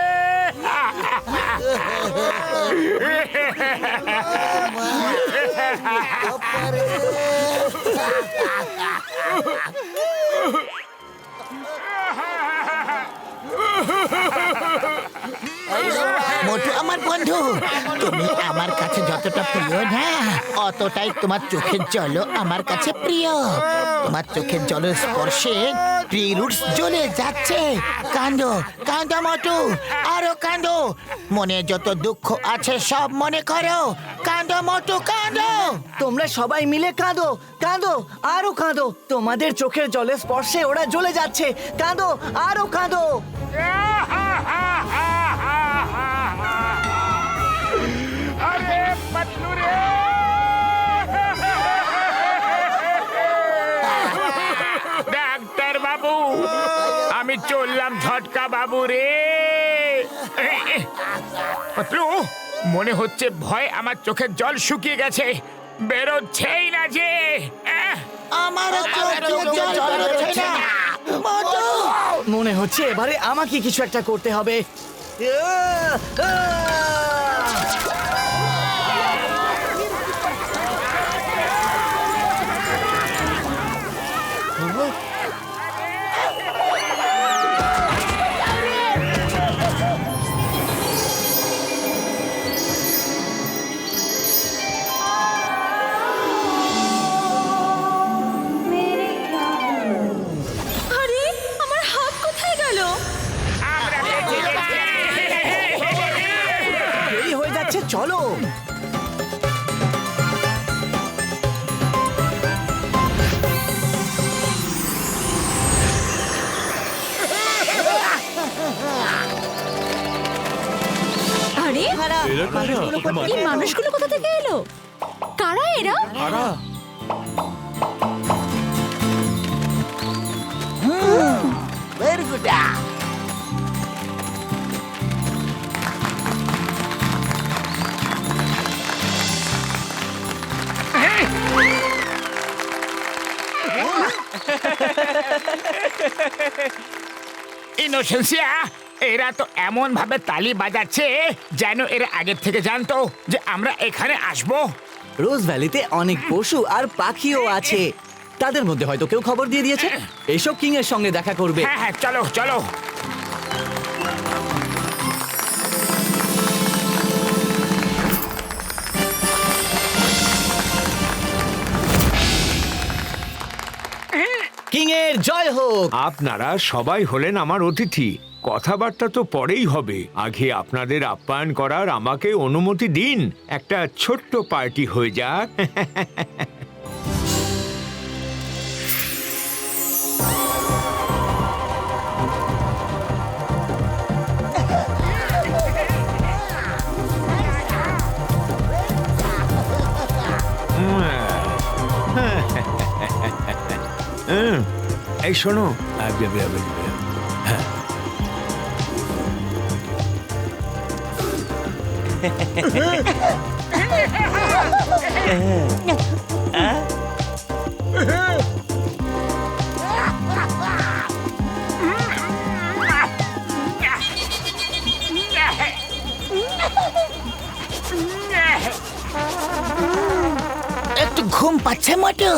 মোটু আমার বন্ধু, তুমি আমার কাছে যতটা প্রিয় না, অতটাই তোমার চোখের জলও আমার কাছে প্রিয়। তোমার চোখের জলের স্পর্শে ট্রি রুটস জ্বলে যাচ্ছে। কাঁদো কাঁদো মোটু, আরো কাঁদো। মনে যত দুঃখ আছে সব মনে করো। কাঁদো মোটু কাঁদো। তোমরা সবাই মিলে কাঁদো, কাঁদো, আরো কাঁদো। তোমাদের চোখের জলের স্পর্শে ওরা জ্বলে যাচ্ছে। কাঁদো, আরো কাঁদো। আরে পাতলু রে, ডাক্তার বাবু, আমি চললাম ঝটকা বাবু রে। পাতলু, মনে হচ্ছে ভয় আমার চোখের জল শুকিয়ে গেছে, বেরোচ্ছেই না যে। আমারও চোখের জল বেরোচ্ছে না। মোটু মনে হচ্ছে এবারে আমাকে কিছু একটা করতে হবে। আরে আমার হাত কোথায় গেল? আমরা বেঁচে গেছি। দেরি হয়ে যাচ্ছে, চলো। আরে এই মানুষগুলো কোথা থেকে এলো? কারা এরা? Very good. ইনোসেন্সিয়া, এরা তো এমন ভাবে তালি বাজাচ্ছে যেন এরা আগের থেকে জানতো যে আমরা এখানে আসবো। রোজ ভ্যালিতে অনেক পশু আর পাখিও আছে। তাদের মধ্যে হয়তো কেউ খবর দিয়ে দিয়েছে এইসব কিং এর সঙ্গে দেখা করবে। হ্যাঁ হ্যাঁ, চলো চলো। কিং এর জয় হোক। আপনারা সবাই হলেন আমার অতিথি, কথাবার্তা তো পরেই হবে। আগে আপনাদের আপ্যায়ন করার আমাকে অনুমতি দিন। একটা ছোট্ট পার্টি হয়ে যাক। এই শোনো, একটু ঘুম পাচ্ছে মোটু।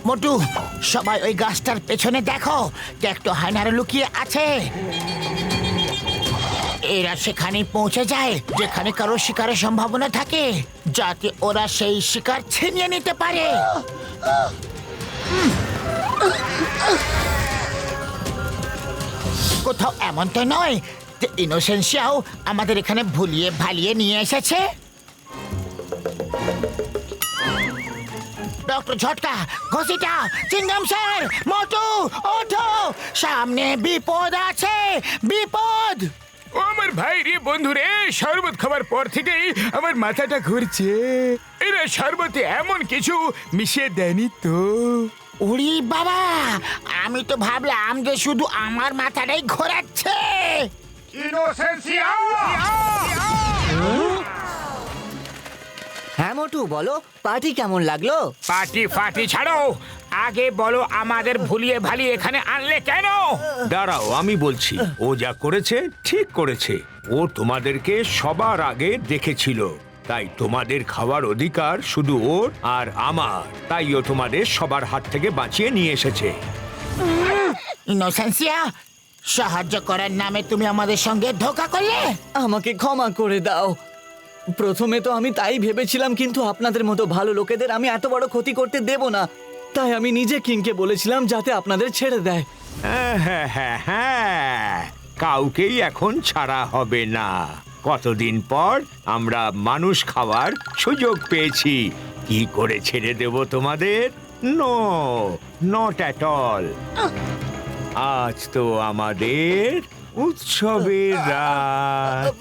মোটু, সবাই ওই গাছটার পেছনে দেখো, একটু হায়নারে লুকিয়ে আছে। এরা সেখানে পৌঁছে যায় যেখানে কারো শিকারের সম্ভাবনা থাকে, যাতে ওরা সেই শিকার ছিনিয়ে নিতে পারে। কোথাও এমন তো নয় যে ইনোসেন্সিয়াও আমাদের এখানে ভুলিয়ে ভালিয়ে নিয়ে এসেছে। ডক্টর ঝটকা, ঘসিটা, চিংগাম স্যার, মোটু, ওঠো, সামনে বিপদ আছে, বিপদ। ও আমার ভাই রে, বন্ধু রে, শরবত খাবার পর থেকেই আমার মাথাটা ঘুরছে। এরা শরবতে এমন কিছু মিশিয়ে দেয়নি তো? উড়ি বাবা, আমি তো ভাবলাম যে শুধু আমার মাথাটাই ঘোরাচ্ছে। হ্যাঁ মোটু, বলো পার্টি কেমন লাগলো? পার্টি ফাটি ছাড়ো, আগে বলো আমাদের ভুলিয়ে ভালিয়ে এখানে আনলে কেন? দাঁড়াও, আমি বলছি। ও যা করেছে ঠিক করেছে। ও তোমাদেরকে সবার আগে দেখেছিল, তাই তোমাদের খাওয়ার অধিকার শুধু ওর আর আমার। তাই ও তোমাদের সবার হাত থেকে বাঁচিয়ে নিয়ে এসেছে। ইনোসেন্সিয়া, সাহায্য করার নামে তুমি আমাদের সঙ্গে ধোঁকা করলে। আমাকে ক্ষমা করে দাও। প্রথমে তো আমি তাই ভেবেছিলাম, কিন্তু আপনাদের মতো ভালো লোকেদের আমি এত বড় ক্ষতি করতে দেব না। তাই আমি নিজে কিংকে বলেছিলাম যাতে আপনাদের ছেড়ে দেয়। হ্যাঁ হ্যাঁ হ্যাঁ হ্যাঁ, কাউকেই এখন ছাড়া হবে না। কতদিন পর আমরা মানুষ খাওয়ার সুযোগ পেয়েছি। কি করে ছেড়ে দেব তোমাদের? No, not at all. আজ তো আমাদের উৎসবের রাত।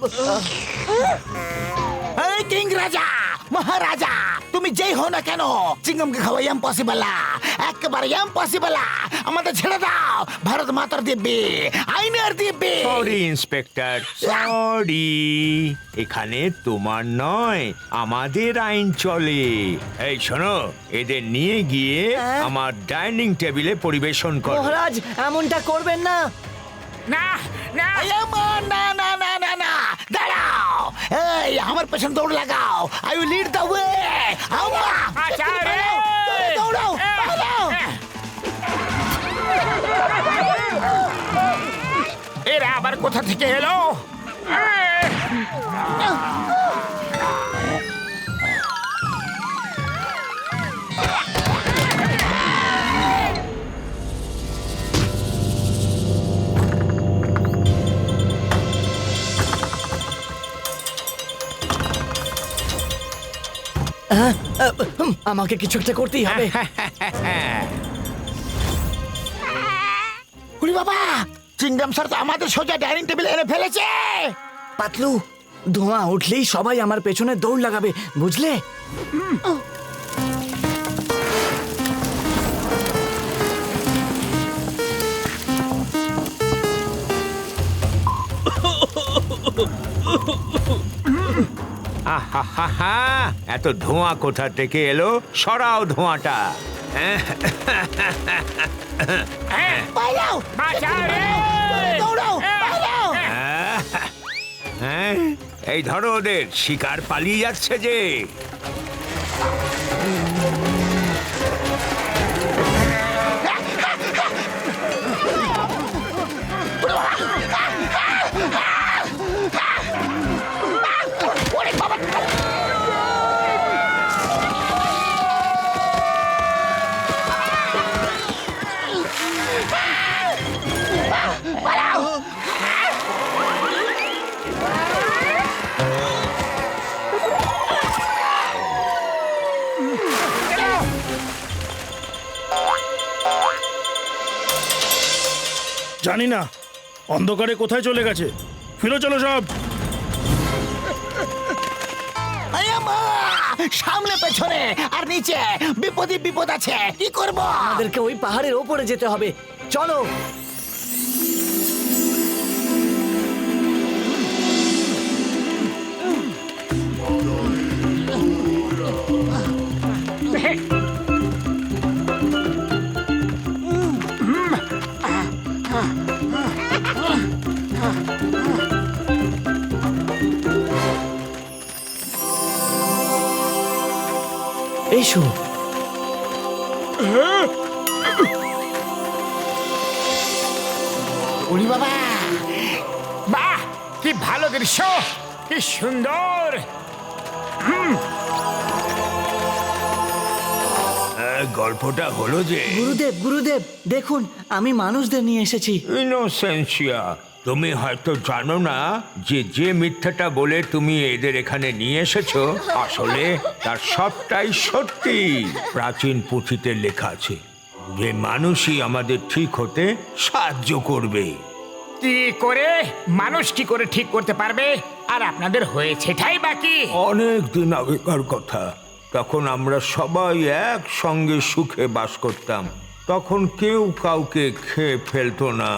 এই কিং রাজা, মহারাজা, তুমি যেই হো না কেন, চিংগমকে খাওয়া ইম্পসিবল, একেবারে ইম্পসিবল। আমাদের ছেড়ে দাও। ভারত মাতার দিব্যি, আইনের দিব্যি। Sorry inspector, sorry. এখানে তোমার নয়, আমাদের আইন চলে। এই শোনো, এদের নিয়ে গিয়ে আমার ডাইনিং টেবিলে পরিবেশন করো। মহারাজ, এমনটা করবেন না। না না, না না না না না, দাঁড়াও। এই আমার পেছন দৌড় লাগাও। I will lead the way. আচারে! দৌড়াও, দৌড়াও। এরা আবার কোথা থেকে এলো? আমাকে কিছু একটা করতেই হবে। উরি বাবা, চিংগাম স্যার তো আমাদের সোজা ডাইনিং টেবিল এনে ফেলেছে। পাতলু, ধোঁয়া উঠলেই সবাই আমার পেছনে দৌড় লাগাবে, বুঝলে? আহাহাহা, এত ধোঁয়া কোথা থেকে এলো? সরাও ধোঁয়াটা। পালাও, আচারে! দৌড়াও, পালাও। হ্যাঁ, এই ধরো ওদের, শিকার পালিয়ে যাচ্ছে যে। জানি না অন্ধকারে কোথায় চলে গেছে। ফিরে চলো সব। সামনে পেছনে আর নিচে বিপদই বিপদ আছে। কি করব? আমাদেরকে ওই পাহাড়ের ওপরে যেতে হবে। চলো। এসো। উরি বাবা, বাহ, কি ভালো দৃশ্য, কি সুন্দর। গল্পটা হলো যে, গুরুদেব, গুরুদেব, দেখুন আমি মানুষদের নিয়ে এসেছি। ইনোসেন্সিয়া, তুমি হয়তো জানো না যে যে মিথ্যাটা বলে তুমি এদের এখানে নিয়ে এসেছো, আসলে তার সবটাই সত্যি। প্রাচীন পুঁথিতে লেখা আছে যে মানুষই আমাদের ঠিক হতে সাহায্য করবে। কি করে মানুষ কি করে ঠিক করতে পারবে? আর আপনাদের হয়েছেটাই বাকি। অনেক দিন আগেকার কথা, তখন আমরা সবাই একসঙ্গে সুখে বাস করতাম। তখন কেউ কাউকে খেয়ে ফেলতো না।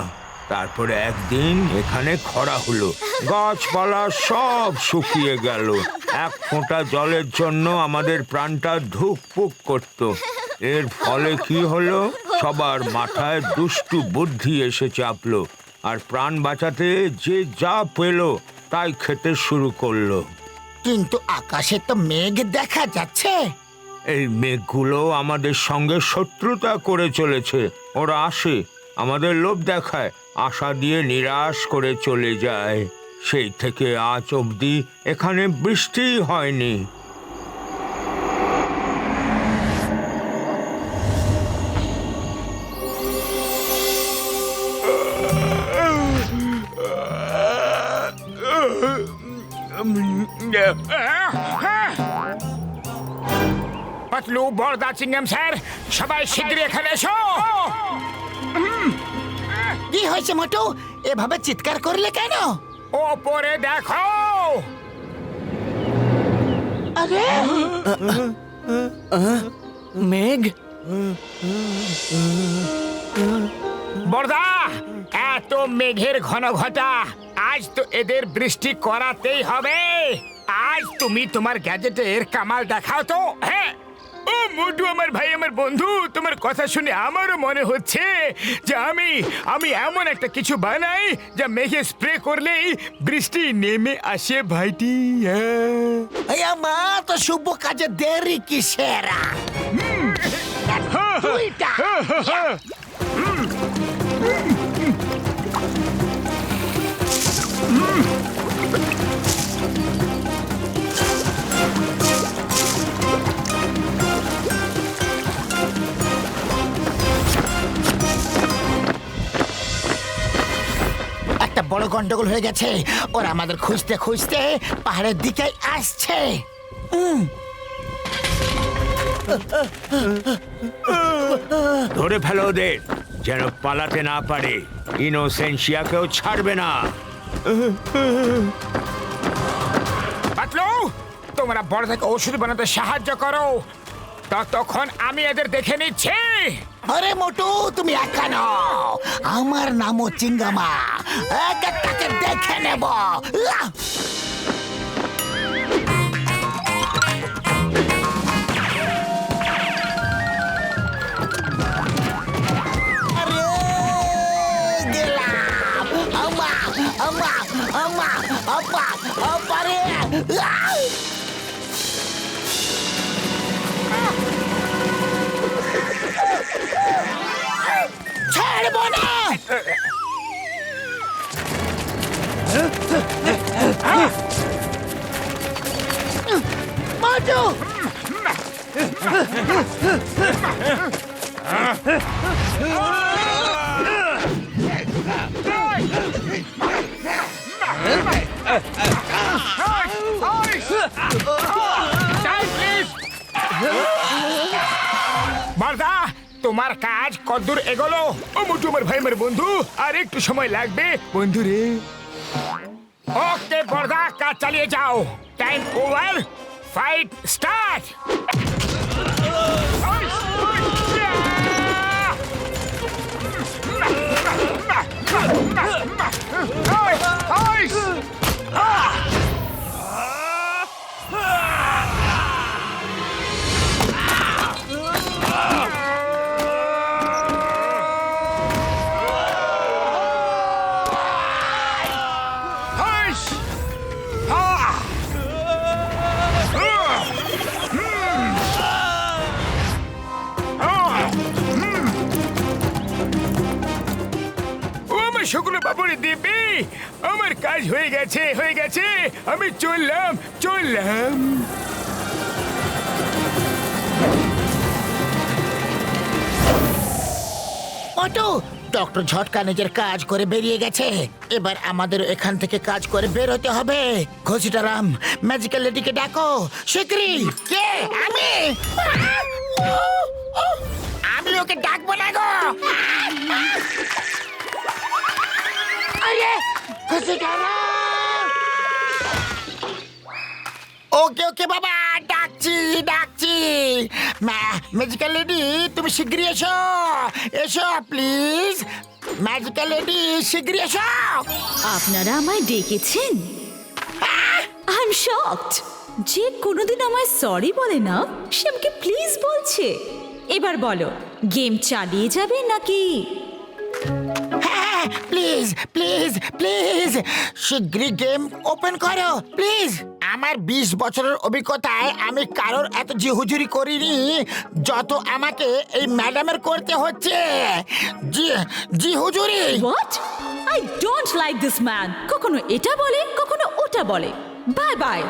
তারপরে একদিন এখানে খরা হলো, গাছপালা সব শুকিয়ে গেল। এক ফোঁটা জলের জন্য আমাদের প্রাণটা ধুকপুক করত। এর ফলে কি হলো, সবার মাথায় দুষ্টু বুদ্ধি এসে চাপলো, আর প্রাণ বাঁচাতে যে যা পেলো তাই খেতে শুরু করলো। কিন্তু আকাশে তো মেঘ দেখা যাচ্ছে। এই মেঘগুলো আমাদের সঙ্গে শত্রুতা করে চলেছে। ওরা আসে, আমাদের লোভ দেখায়, আশা দিয়ে নিরাশ করে চলে যায়। সেই থেকে আজ অবধি এখানে বৃষ্টিই হয়নি। পাতলু, বড়দা, চিংগাম স্যার, সবাই শীঘ্রই এখানে এসো। কি হয়েছে মোটু, এভাবে চিৎকার করলে কেন? ওপরে দেখো। আরে মেঘ, বড়দা, এত মেঘের ঘন ঘটা, আজ তো এদের বৃষ্টি করাতেই হবে। আজ তুমি তোমার গ্যাজেটের কামাল দেখাও তো। হ্যাঁ, ও মোটু, আমার ভাই, আমার বন্ধু, তোমার কথা শুনে আমারও মনে হচ্ছে যে আমি এমন একটা কিছু বানাই যা মেঘে স্প্রে করলেই বৃষ্টি নেমে আসে ভাইটি। হ্যাঁ, মা, তো শুভ কাজে দেরি কিসেরা? দুইটা। একটা বড় গন্ডগোল হয়ে গেছে। ওরা আমাদের খুঁজতে খুঁজতে পাহাড়ের দিকে আসছে। ধরে ফেলো ওদের, যেন পালাতে না পারে। ইনোসেন্সিয়াকেও ছাড়বে না। পাতলু, তোমরা বড়দাকে ওষুধ বানাতে সাহায্য করো, ততক্ষণ আমি এদের দেখে নিচ্ছি। আরে মোটু, তুমি একা নও, আমার নামও চিঙ্গামা। তাকে দেখে নেব। আরে, গেলাম। আমা, আমা, আমা, আপা, আপারে। ছাড়বো না। মোটু, বড়দা, তোমার কাজ কতদূর এগোলো? ও মোটু, আমার ভাই, আমার বন্ধু, আর একটু সময় লাগবে বন্ধু রে। ওকে বড়দা, কাজ চালিয়ে যাও। Time over, fight start. শুকনো পাপড়ি দিবি, আমার কাজ হয়ে গেছে, হয়ে গেছে। আমি চললাম, চললাম। মোটু, ডক্টর ঝটকা নিজের কাজ করে বেরিয়ে গেছে। এবার আমাদের এখান থেকে কাজ করে বের হতে হবে। ঘসিটারাম, ম্যাজিক্যাল লেডিকে ডাকো শিগগিরই। কে? আমি? আমি ওকে ডাকবো না গো। আরে, ঘসিটারাম। ওকে ওকে বাবা, ডাকছি ডাকছি। ম্যাজিক্যাল লেডি, তুমি শিগগিরই এসো, এসো প্লিজ। ম্যাজিক্যাল লেডি শীঘ্রই এসো। আপনারা আমায় ডেকেছেন? I am shocked. যে কোনোদিন আমায় সরি বলে না সে আমাকে প্লিজ বলছে। এবার বলো, গেম চালিয়ে যাবে নাকি? হ্যাঁ, প্লিজ প্লিজ প্লিজ শীঘ্রই গেম ওপেন করো প্লিজ। আমার 20 বছরের অভিজ্ঞতায় আমি কারোর এত জিহুজুরি করিনি যত আমাকে এই ম্যাডামের করতে হচ্ছে। জি হুজুরি। What? I don't like this man. কখনো এটা বলে কখনো ওটা বলে। Bye bye.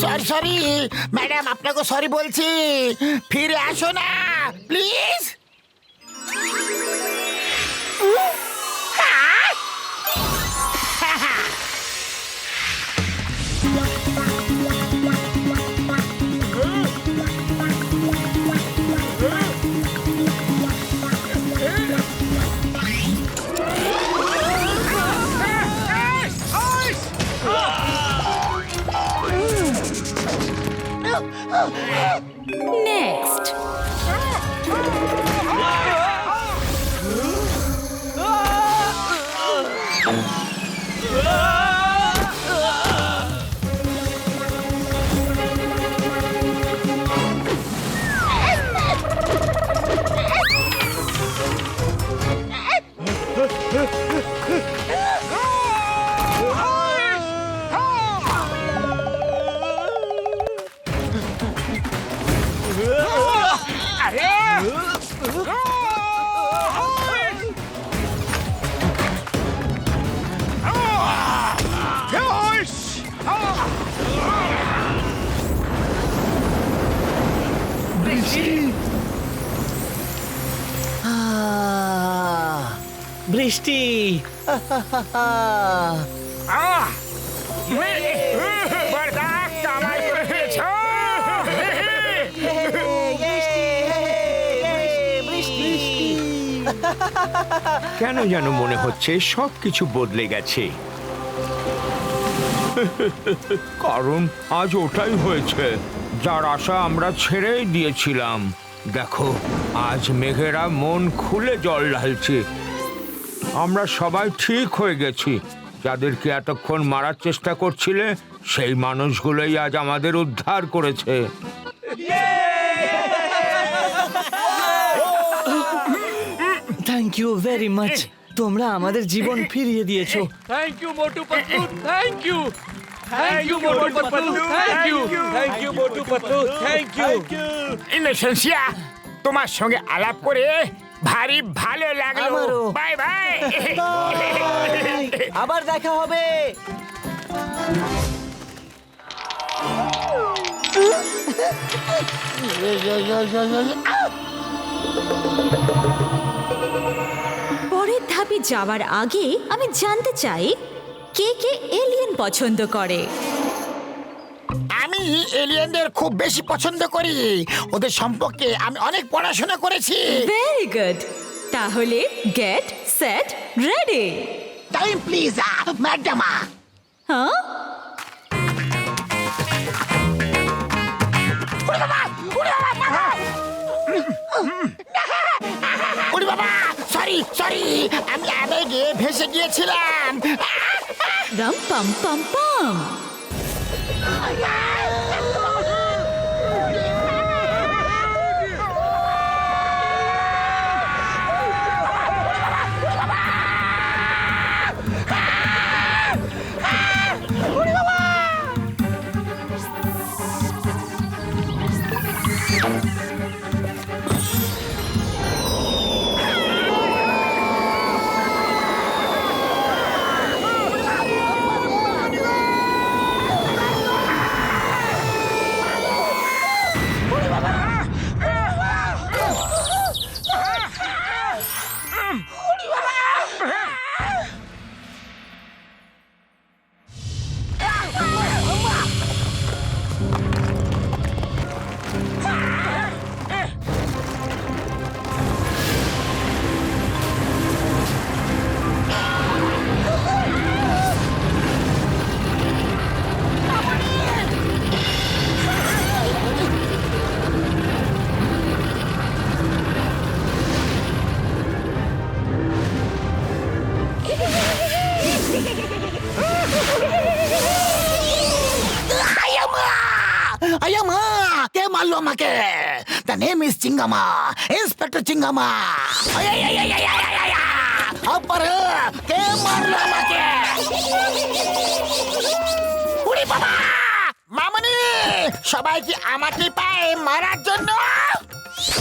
Sorry sorry madam, আপনাকে সরি বলছি, ফিরে আসো না প্লিজ। Next. বৃষ্টি। বরদাস্ত আমায় করে ফেলেছো। কেন যেন মনে হচ্ছে সবকিছু বদলে গেছে। কারণ আজ ওটাই হয়েছে যার আশা আমরা ছেড়েই দিয়েছিলাম। দেখো, আজ মেঘেরা মন খুলে জল ঢালছে। আমরা সবাই ঠিক হয়ে গেছি। যাদেরকে এতক্ষণ মারার চেষ্টা করছিলে সেই মানুষগুলোই আজ আমাদের উদ্ধার করেছে। Thank you very much. তোমরা আমাদের জীবন ফিরিয়ে দিয়েছো। Thank you Motu Patlu, thank you. Thank you Motu Patlu, thank you. Thank you Motu Patlu, thank you. Innocencia, তোমার সঙ্গে আলাপ করে ভারী ভালো লাগলো। আমারও। Bye bye. আবার দেখা হবে। পরের ধাপে যাওয়ার আগে আমি জানতে চাই কে কে এলিয়েন পছন্দ করে। আমি এলিয়েনদের খুব বেশি পছন্দ করি। ওদের সম্পর্কে আমি অনেক পড়াশোনা করেছি। Very good. তাহলে get set ready. Time please madam. হ্যাঁ, ওরে বাবা, সরি সরি, আমি আবেগে ভেসে গিয়েছিলাম। রাম পাম পাম পাম। মা কে মারলো আমাকে? The name is Chingama, inspector Chingama. আবার কে মারলো আমাকে? উড়ি বাবা! মামনি, সবাই কি আমাকে পায় মারার জন্য?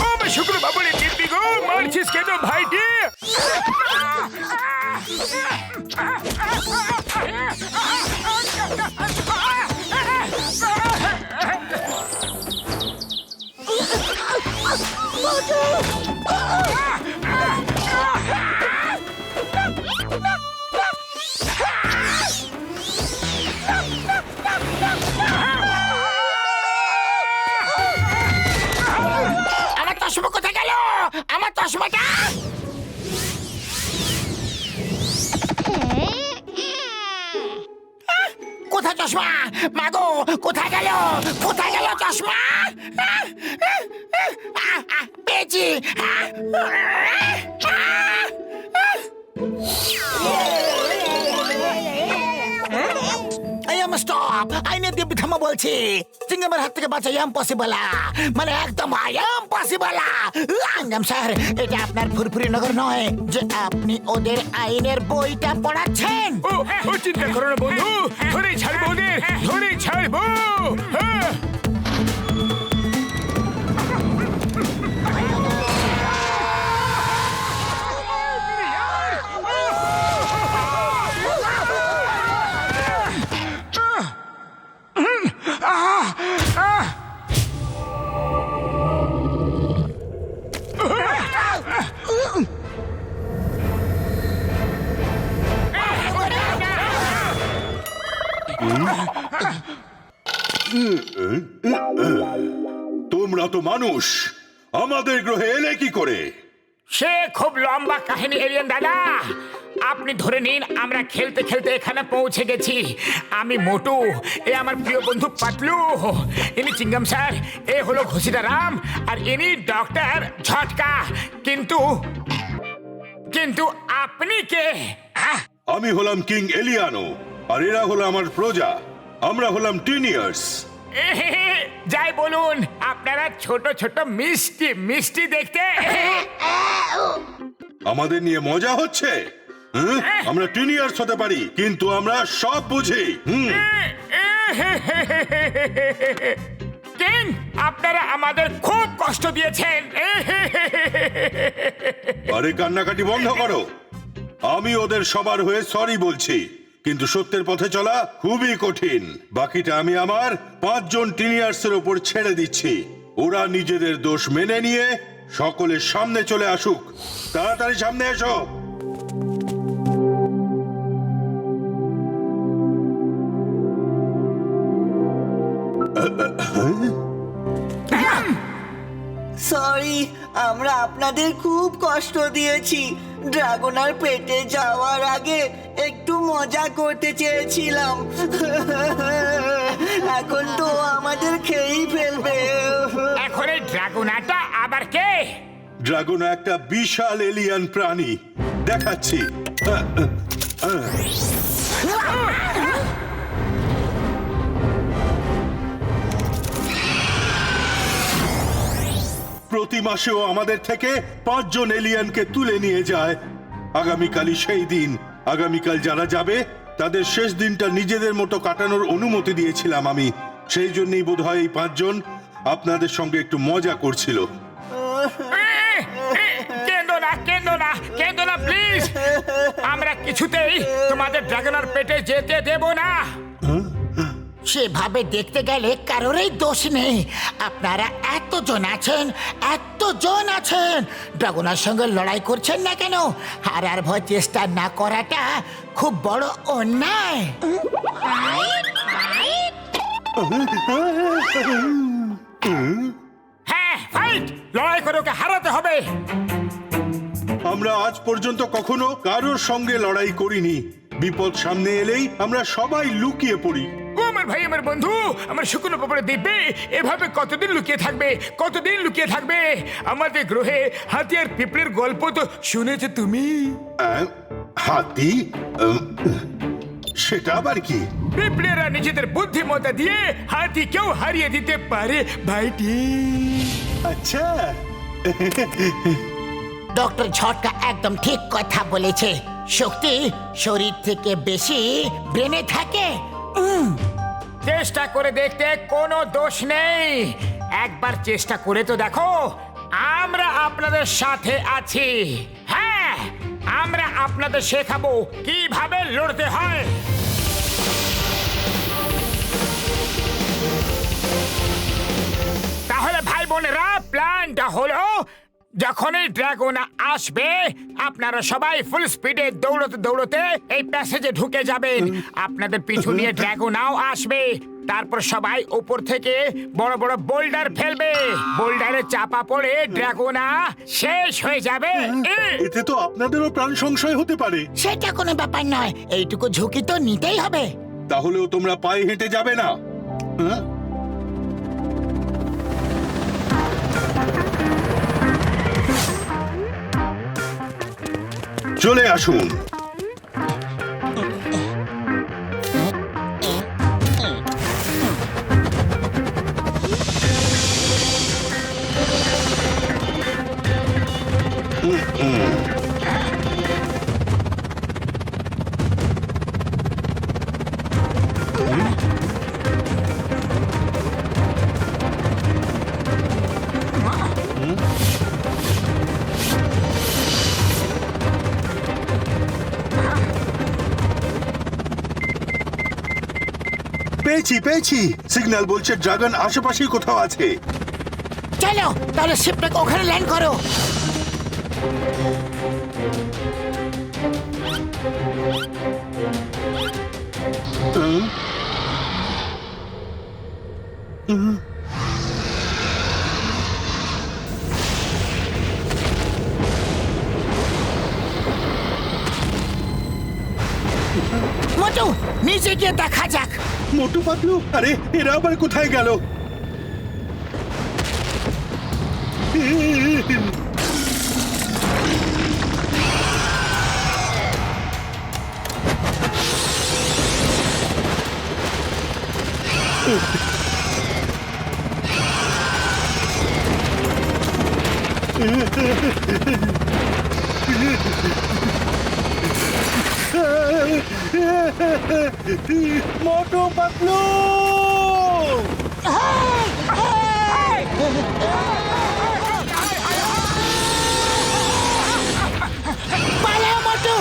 ও আমার শুক্র বাবুরে দিব্যি গো, মারছিস কেন ভাইটি? আমার চশমা কোথায় গেল? আমার চশমাটা কোথায়? চশমা মাগো কোথায় গেল? কোথায় গেল চশমা? পেয়েছি। স্টপ! আইনের দিব্যি থামা বলছি। চিঙ্গামের হাত থেকে বাঁচা ইম্পসিবল, মানে একদম ইম্পসিবল। স্যার, এটা আপনার ফুরফুরি নগর নয় যে আপনি ওদের আইনের বইটা পড়াচ্ছেন। ও চিন্তা করো না বন্ধু, ধরে ছাড়বো ওদের, ধরে ছাড়বো। তোমরা তো মানুষ, আমাদের গ্রহে এলে কি করে? সে খুব লম্বা কাহিনী এলিয়েন দাদা। আপনি ধরে নিন আমরা খেলতে খেলতে এখানে পৌঁছে গেছি। আমি মোটু, এ আমার প্রিয় বন্ধু পাতলু, ইনি চিঙ্গাম স্যার, এ হলো ঘুষিটা রাম, আর ইনি ডক্টর ঝটকা। কিন্তু কিন্তু আপনি কে? আমি হলাম কিং এলিয়ানো, আর এরা হলো আমার প্রজা। আমরা হলাম টিনিয়ার্স। যাই বলুন, আপনারা ছোট ছোট মিষ্টি মিষ্টি দেখতে। আমাদের নিয়ে মজা হচ্ছে? আমরা টিনিয়ার্স হতে পারি, কিন্তু আমরা সব বুঝি। কিং, আপনারা আমাদের খুব কষ্ট দিয়েছেন। আরে কান্নাকাটি বন্ধ করো। আমি ওদের সবার হয়ে সরি বলছি, কিন্তু সত্যের পথে চলা খুবই কঠিন। বাকিটা আমি আমার 5 জন টিনিয়ার্সের উপর ছেড়ে দিচ্ছি। ওরা নিজেদের দোষ মেনে নিয়ে সকলের সামনে চলে আসুক। তাড়াতাড়ি সামনে এসো। সরি, আমরা আপনাদের খুব কষ্ট দিয়েছি। ড্রাগনার পেটে যাওয়ার আগে একটু মজা করতে চেয়েছিলাম। এখন তো আমাদের খেয়েই ফেলবে। এখন এই ড্রাগনাটা আবার কে? ড্রাগন একটা বিশাল এলিয়ান প্রাণী, দেখাচ্ছি। প্রতি মাসেও আমাদের থেকে 5 জন এলিয়ানকে তুলে নিয়ে যায়। আগামীকালই সেই দিন। আগামীকাল যারা যাবে তাদের শেষ দিনটা নিজেদের মতো কাটানোর অনুমতি দিয়েছিলাম আমি। সেই জন্যই বোধহয় এই 5 জন আপনাদের সঙ্গে একটু মজা করছিল। কেঁদো না, কেঁদো না, কেঁদো না প্লিজ। আমরা কিছুতেই তোমাদের ড্রাগনার পেটে যেতে দেব না। সেভাবে দেখতে গেলে কারোরই দোষ নেই। আপনারা এতজন আছেন, ড্রাগনের সঙ্গে লড়াই করছেন না কেন? হারার ভয় চেষ্টা না করাটা খুব বড় অন্যায়। হ্যাঁ, ফাইট! লড়াই করে ওকে হারাতে হবে। আমরা আজ পর্যন্ত কখনো কারোর সঙ্গে লড়াই করিনি। বিপদ সামনে এলেই আমরা সবাই লুকিয়ে পড়ি। ও আমার ভাই, আমার বন্ধু, আমার শুকনো পাপড়ে দিব্যে এভাবে কতদিন লুকিয়ে থাকবে? কতদিন লুকিয়ে থাকবে? আমাদের গ্রহে হাতি আর পিঁপড়ের গল্প তো শুনেছো তুমি? হাতি? সেটা আবার কি? পিঁপড়েরা নিজেদের বুদ্ধিমত্তা দিয়ে হাতিকেও হারিয়ে দিতে পারে ভাইটি। আচ্ছা, ডক্টর ঝটকা একদম ঠিক কথা বলেছে। শক্তি শরীর থেকে বেশি ব্রেনে থাকে। চেষ্টা করে দেখতে কোনো দোষ নেই, একবার চেষ্টা করে তো দেখো। আমরা আপনাদের সাথে আছি। হ্যাঁ, আমরা আপনাদের শেখাবো কিভাবে লড়তে হয়। তাহলে ভাই বোনেরা, প্ল্যানটা হলো যখনই ড্রাগন আসবে আপনারা সবাই ফুল স্পিডে দৌড়তে দৌড়তে এই প্যাসেজে ঢুকে যাবেন। আপনাদের পিছু নিয়ে ড্রাগনাও আসবে। তারপর সবাই উপর থেকে বড় বড় বোল্ডার ফেলবে। বোল্ডারে চাপা পড়ে ড্রাগনা শেষ হয়ে যাবে। এতে তো আপনাদেরও প্রাণ সংশয় হতে পারে। সেটা কোনো ব্যাপার নয়, এইটুকু ঝুঁকি তো নিতেই হবে। তাহলেও তোমরা পায়ে হেঁটে যাবে না? হ্যাঁ? চলে আসুন। পেয়েছি। সিগন্যাল বলছে ড্রাগন আশেপাশেই কোথাও আছে। চলো তাহলে শিপটাকে ওখানে ল্যান্ড করো। মোটু, নিচে গিয়ে দেখা যাক। মোটু পাতলু, আরে এরা আবার কোথায় গেল? মোটু পাতলু, পালাও মোটু।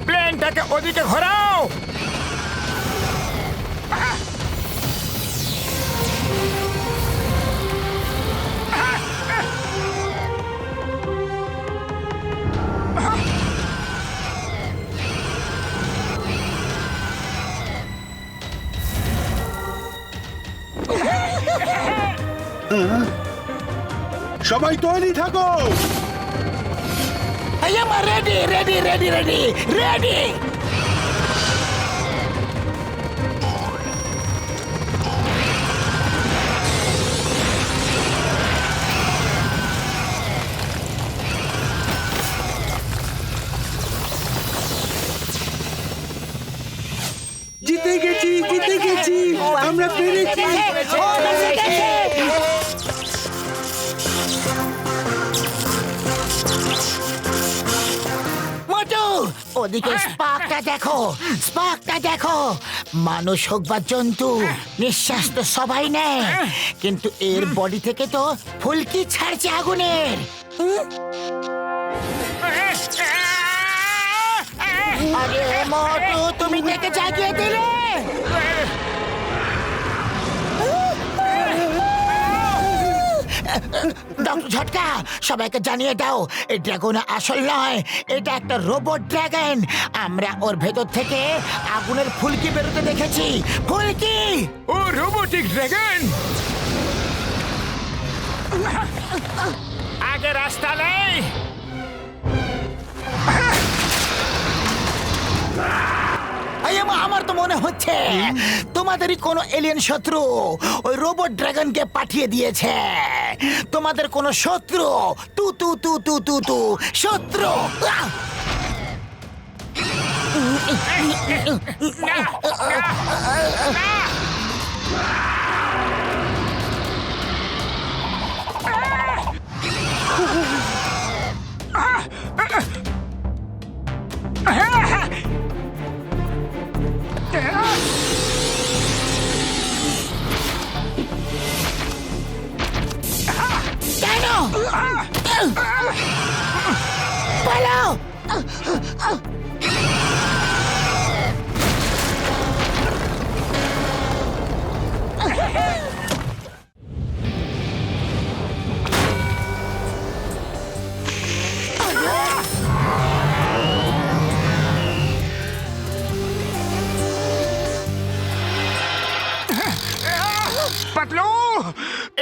প্লেনটাকে ওদিকে ঘোরাও। সবাই তৈরি থাকো। Ready ready ready ready ready. জিতে গেছি, আমরা পেরেছি। ওদিকে স্পার্কটা দেখো। মানুষ হোক বা জন্তু, নিঃশ্বাস তো সবাই নেয়, কিন্তু এর বডি থেকে তো ফুলকি ছাড়ছে আগুনের। আরে মোটু, তুমি দেখে জাগিয়ে দিলে। ডক্টর ঝটকা, সবাইকে জানিয়ে দাও এই ড্রাগন আসল নয়, এটা একটা রোবট ড্রাগন। আমরা ওর ভেতর থেকে আগুনের ফুলকি বেরোতে দেখেছি। ফুলকি! ও রোবোটিক ড্রাগন! আগে রাস্তা নেই। আমার তো মনে হচ্ছে তোমাদেরই কোনো এলিয়েন শত্রু ওই রোবট ড্রাগনকে পাঠিয়ে দিয়েছে। তোমাদের কোনো শত্রু, তু তু তু তু তু তু শত্রু। কেন? পালাও! পাতলু,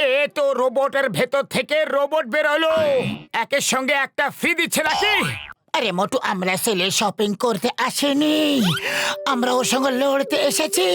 এ তো রোবটের ভেতর থেকে রোবট বেরোলো। একের সঙ্গে একটা ফ্রি দিচ্ছে নাকি? আরে মোটু, আমরা সেলে শপিং করতে আসিনি, আমরা ওর সঙ্গে লড়তে এসেছি।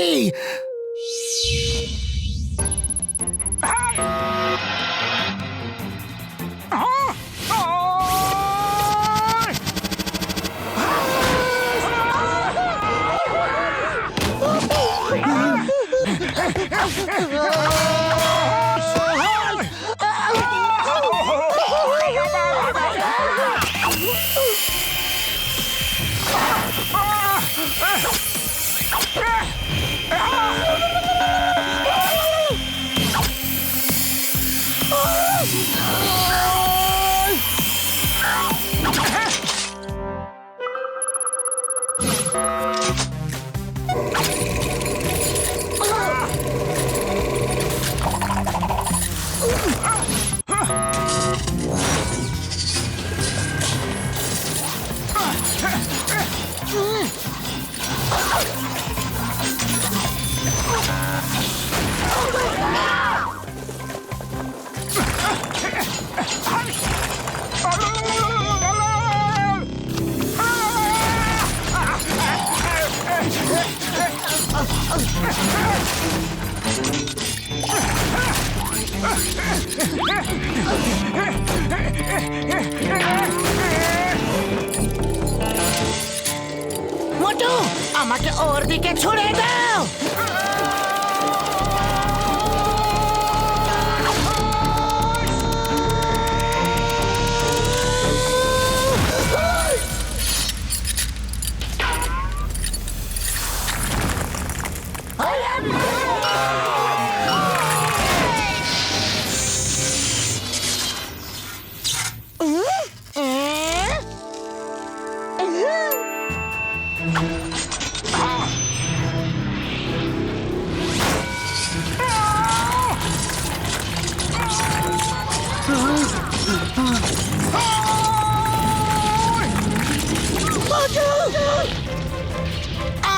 মোটু, আমাকে ওর দিকে ছুড়ে দাও।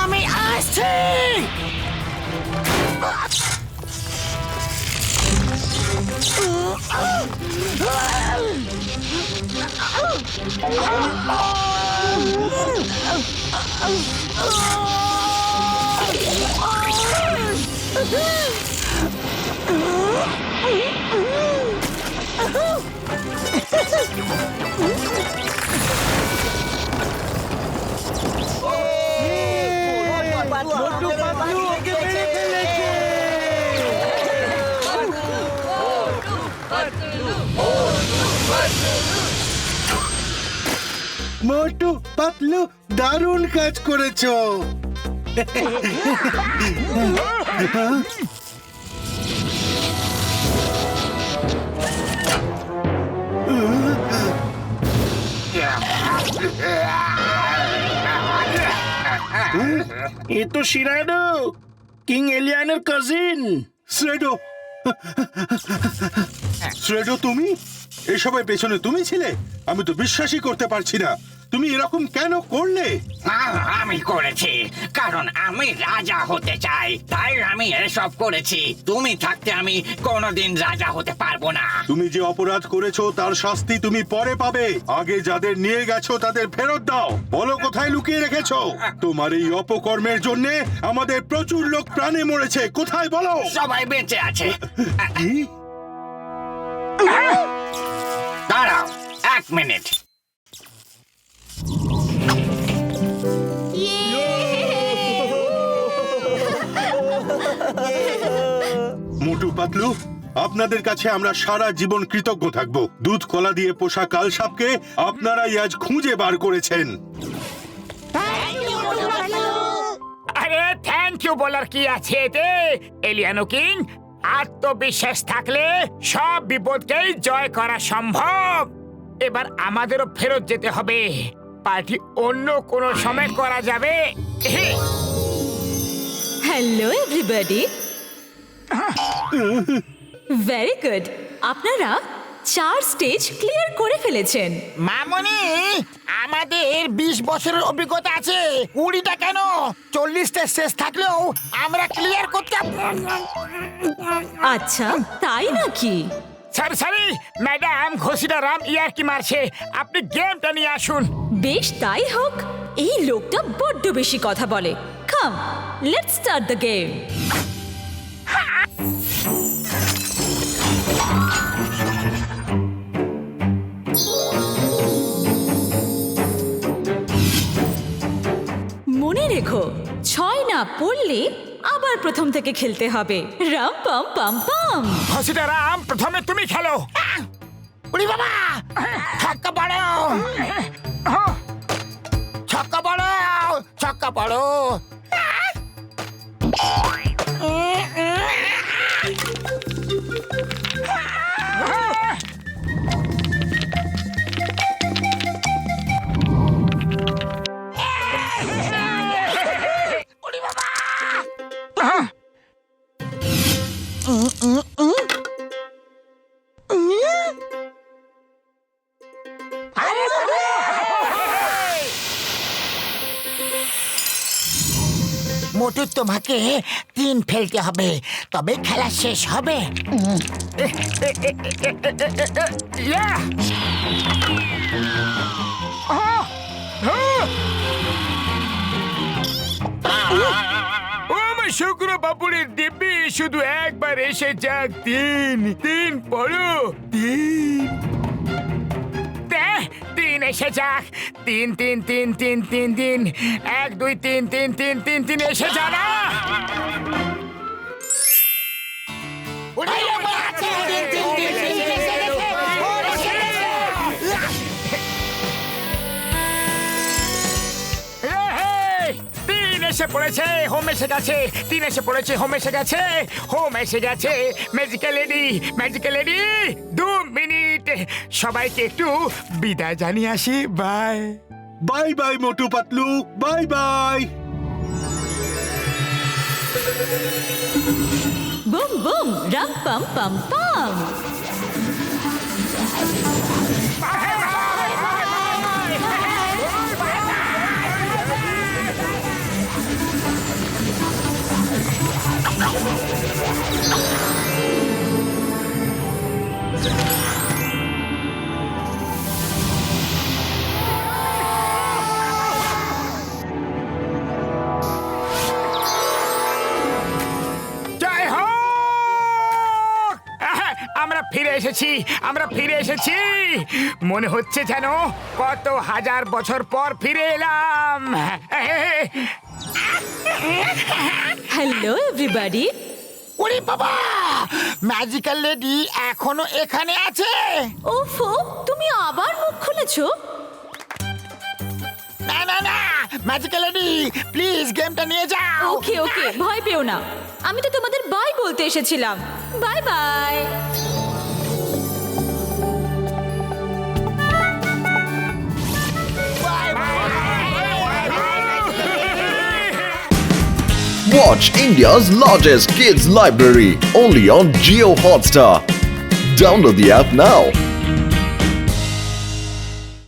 আমি আসছি। মোটু পাতলু, দারুণ কাজ করেছো। এ তো শিরাডো, কিং এলিয়ানের কাজিন। শ্রেডো, শ্রেডো, তুমি এসবের পেছনে তুমি ছিলে? আমি তো বিশ্বাসই করতে পারছি না। তুমি এরকম কেন করলে? আমি করেছি কারণ আমি রাজা হতে চাই, তাই আমি এসব করেছি। তুমি থাকতে আমি কোনোদিন রাজা হতে পারবো না। তুমি যে অপরাধ করেছো তার শাস্তি তুমি পরে পাবে। আগে যাদের নিয়ে গেছো তাদের ফেরত দাও। বলো কোথায় লুকিয়ে রেখেছো? তোমার এই অপকর্মের জন্য আমাদের প্রচুর লোক প্রাণে মরেছে। কোথায় বলো? সবাই বেঁচে আছে। কি? দাঁড়াও 1 মিনিট। মোটু পাতলু, আপনাদের কাছে আমরা সারা জীবন কৃতজ্ঞ থাকব। দুধ কলা দিয়ে পোষা কালসাপকে আপনারাই আজ খুঁজে বার করেছেন। আরে থ্যাংক ইউ বলার কি আছে এতে এলিয়ানো কিং। আত্মবিশ্বাস থাকলে সব বিপদকেই জয় করা সম্ভব। এবার আমাদেরও ফেরত যেতে হবে। পার্টি অন্য কোনো সময় করা যাবে। Hello everybody, very good. আপনারা 4 স্টেজ ক্লিয়ার করে ফেলেছেন। মামনি, আমাদের 20 বছরের অভিজ্ঞতা আছে। 20টা কেন 40টা শেষ থাকলেও আমরা ক্লিয়ার করতে। আচ্ছা, তাই নাকি? সরি ম্যাডাম, ঘোষিটারাম ইয়ার কি মারছে। আপনি গেমটা নিয়ে আসুন। বেশ, তাই হোক। এই লোকটা বড্ড বেশি কথা বলে। কাম, লেটস স্টার্ট দ্য গেম। মনে রেখো, 6 না পড়লে আবার প্রথম থেকে খেলতে হবে। রাম পাম পাম পাম। ঘোষিটারাম, প্রথমে তুমি খেলো। উড়ি বাবা, ছক্কা পড়ো, ছক্কা পড়ো, ছক্কা পড়ো। মোটু, তোমাকে 3 ফেলতে হবে, তবে খেলা শেষ হবে। ইয়া! ও আমার শুক্র বাপুরের দিব্যি, শুধু একবার এসে যাক। 3 পড়ো, 3 এসে যাক। 3 3 3 3 3 3 1 2 3 3 3 3 3 এসে যা না। এসে পড়েছে, হোম এসে গেছে। 3 এসে পড়েছে, হোম এসে গেছে, হোম এসে গেছে। Magical lady, magical lady, 2 minute. সবাইকে একটু বিদায় জানিয়ে আসি। Bye bye bye Motu Patlu, bye bye. Boom boom, রাম পাম পাম পাম। আমরা ফিরে এসেছি, আমরা ফিরে এসেছি। মনে হচ্ছে যেন কত হাজার বছর পর ফিরে এলাম। Hello everybody. ওরে বাবা, ম্যাজিক্যাল লেডি এখনো এখানে আছে? ওফো, তুমি আবার মুখ খুলেছো? না না না, ম্যাজিক্যাল লেডি প্লিজ গেমটা নিয়ে যাও। ওকে ওকে, ভয় পেও না। আমি তো তোমাদের বাই বলতে এসেছিলাম। Bye bye. Watch India's largest kids library only on Jio Hotstar. Download the app now.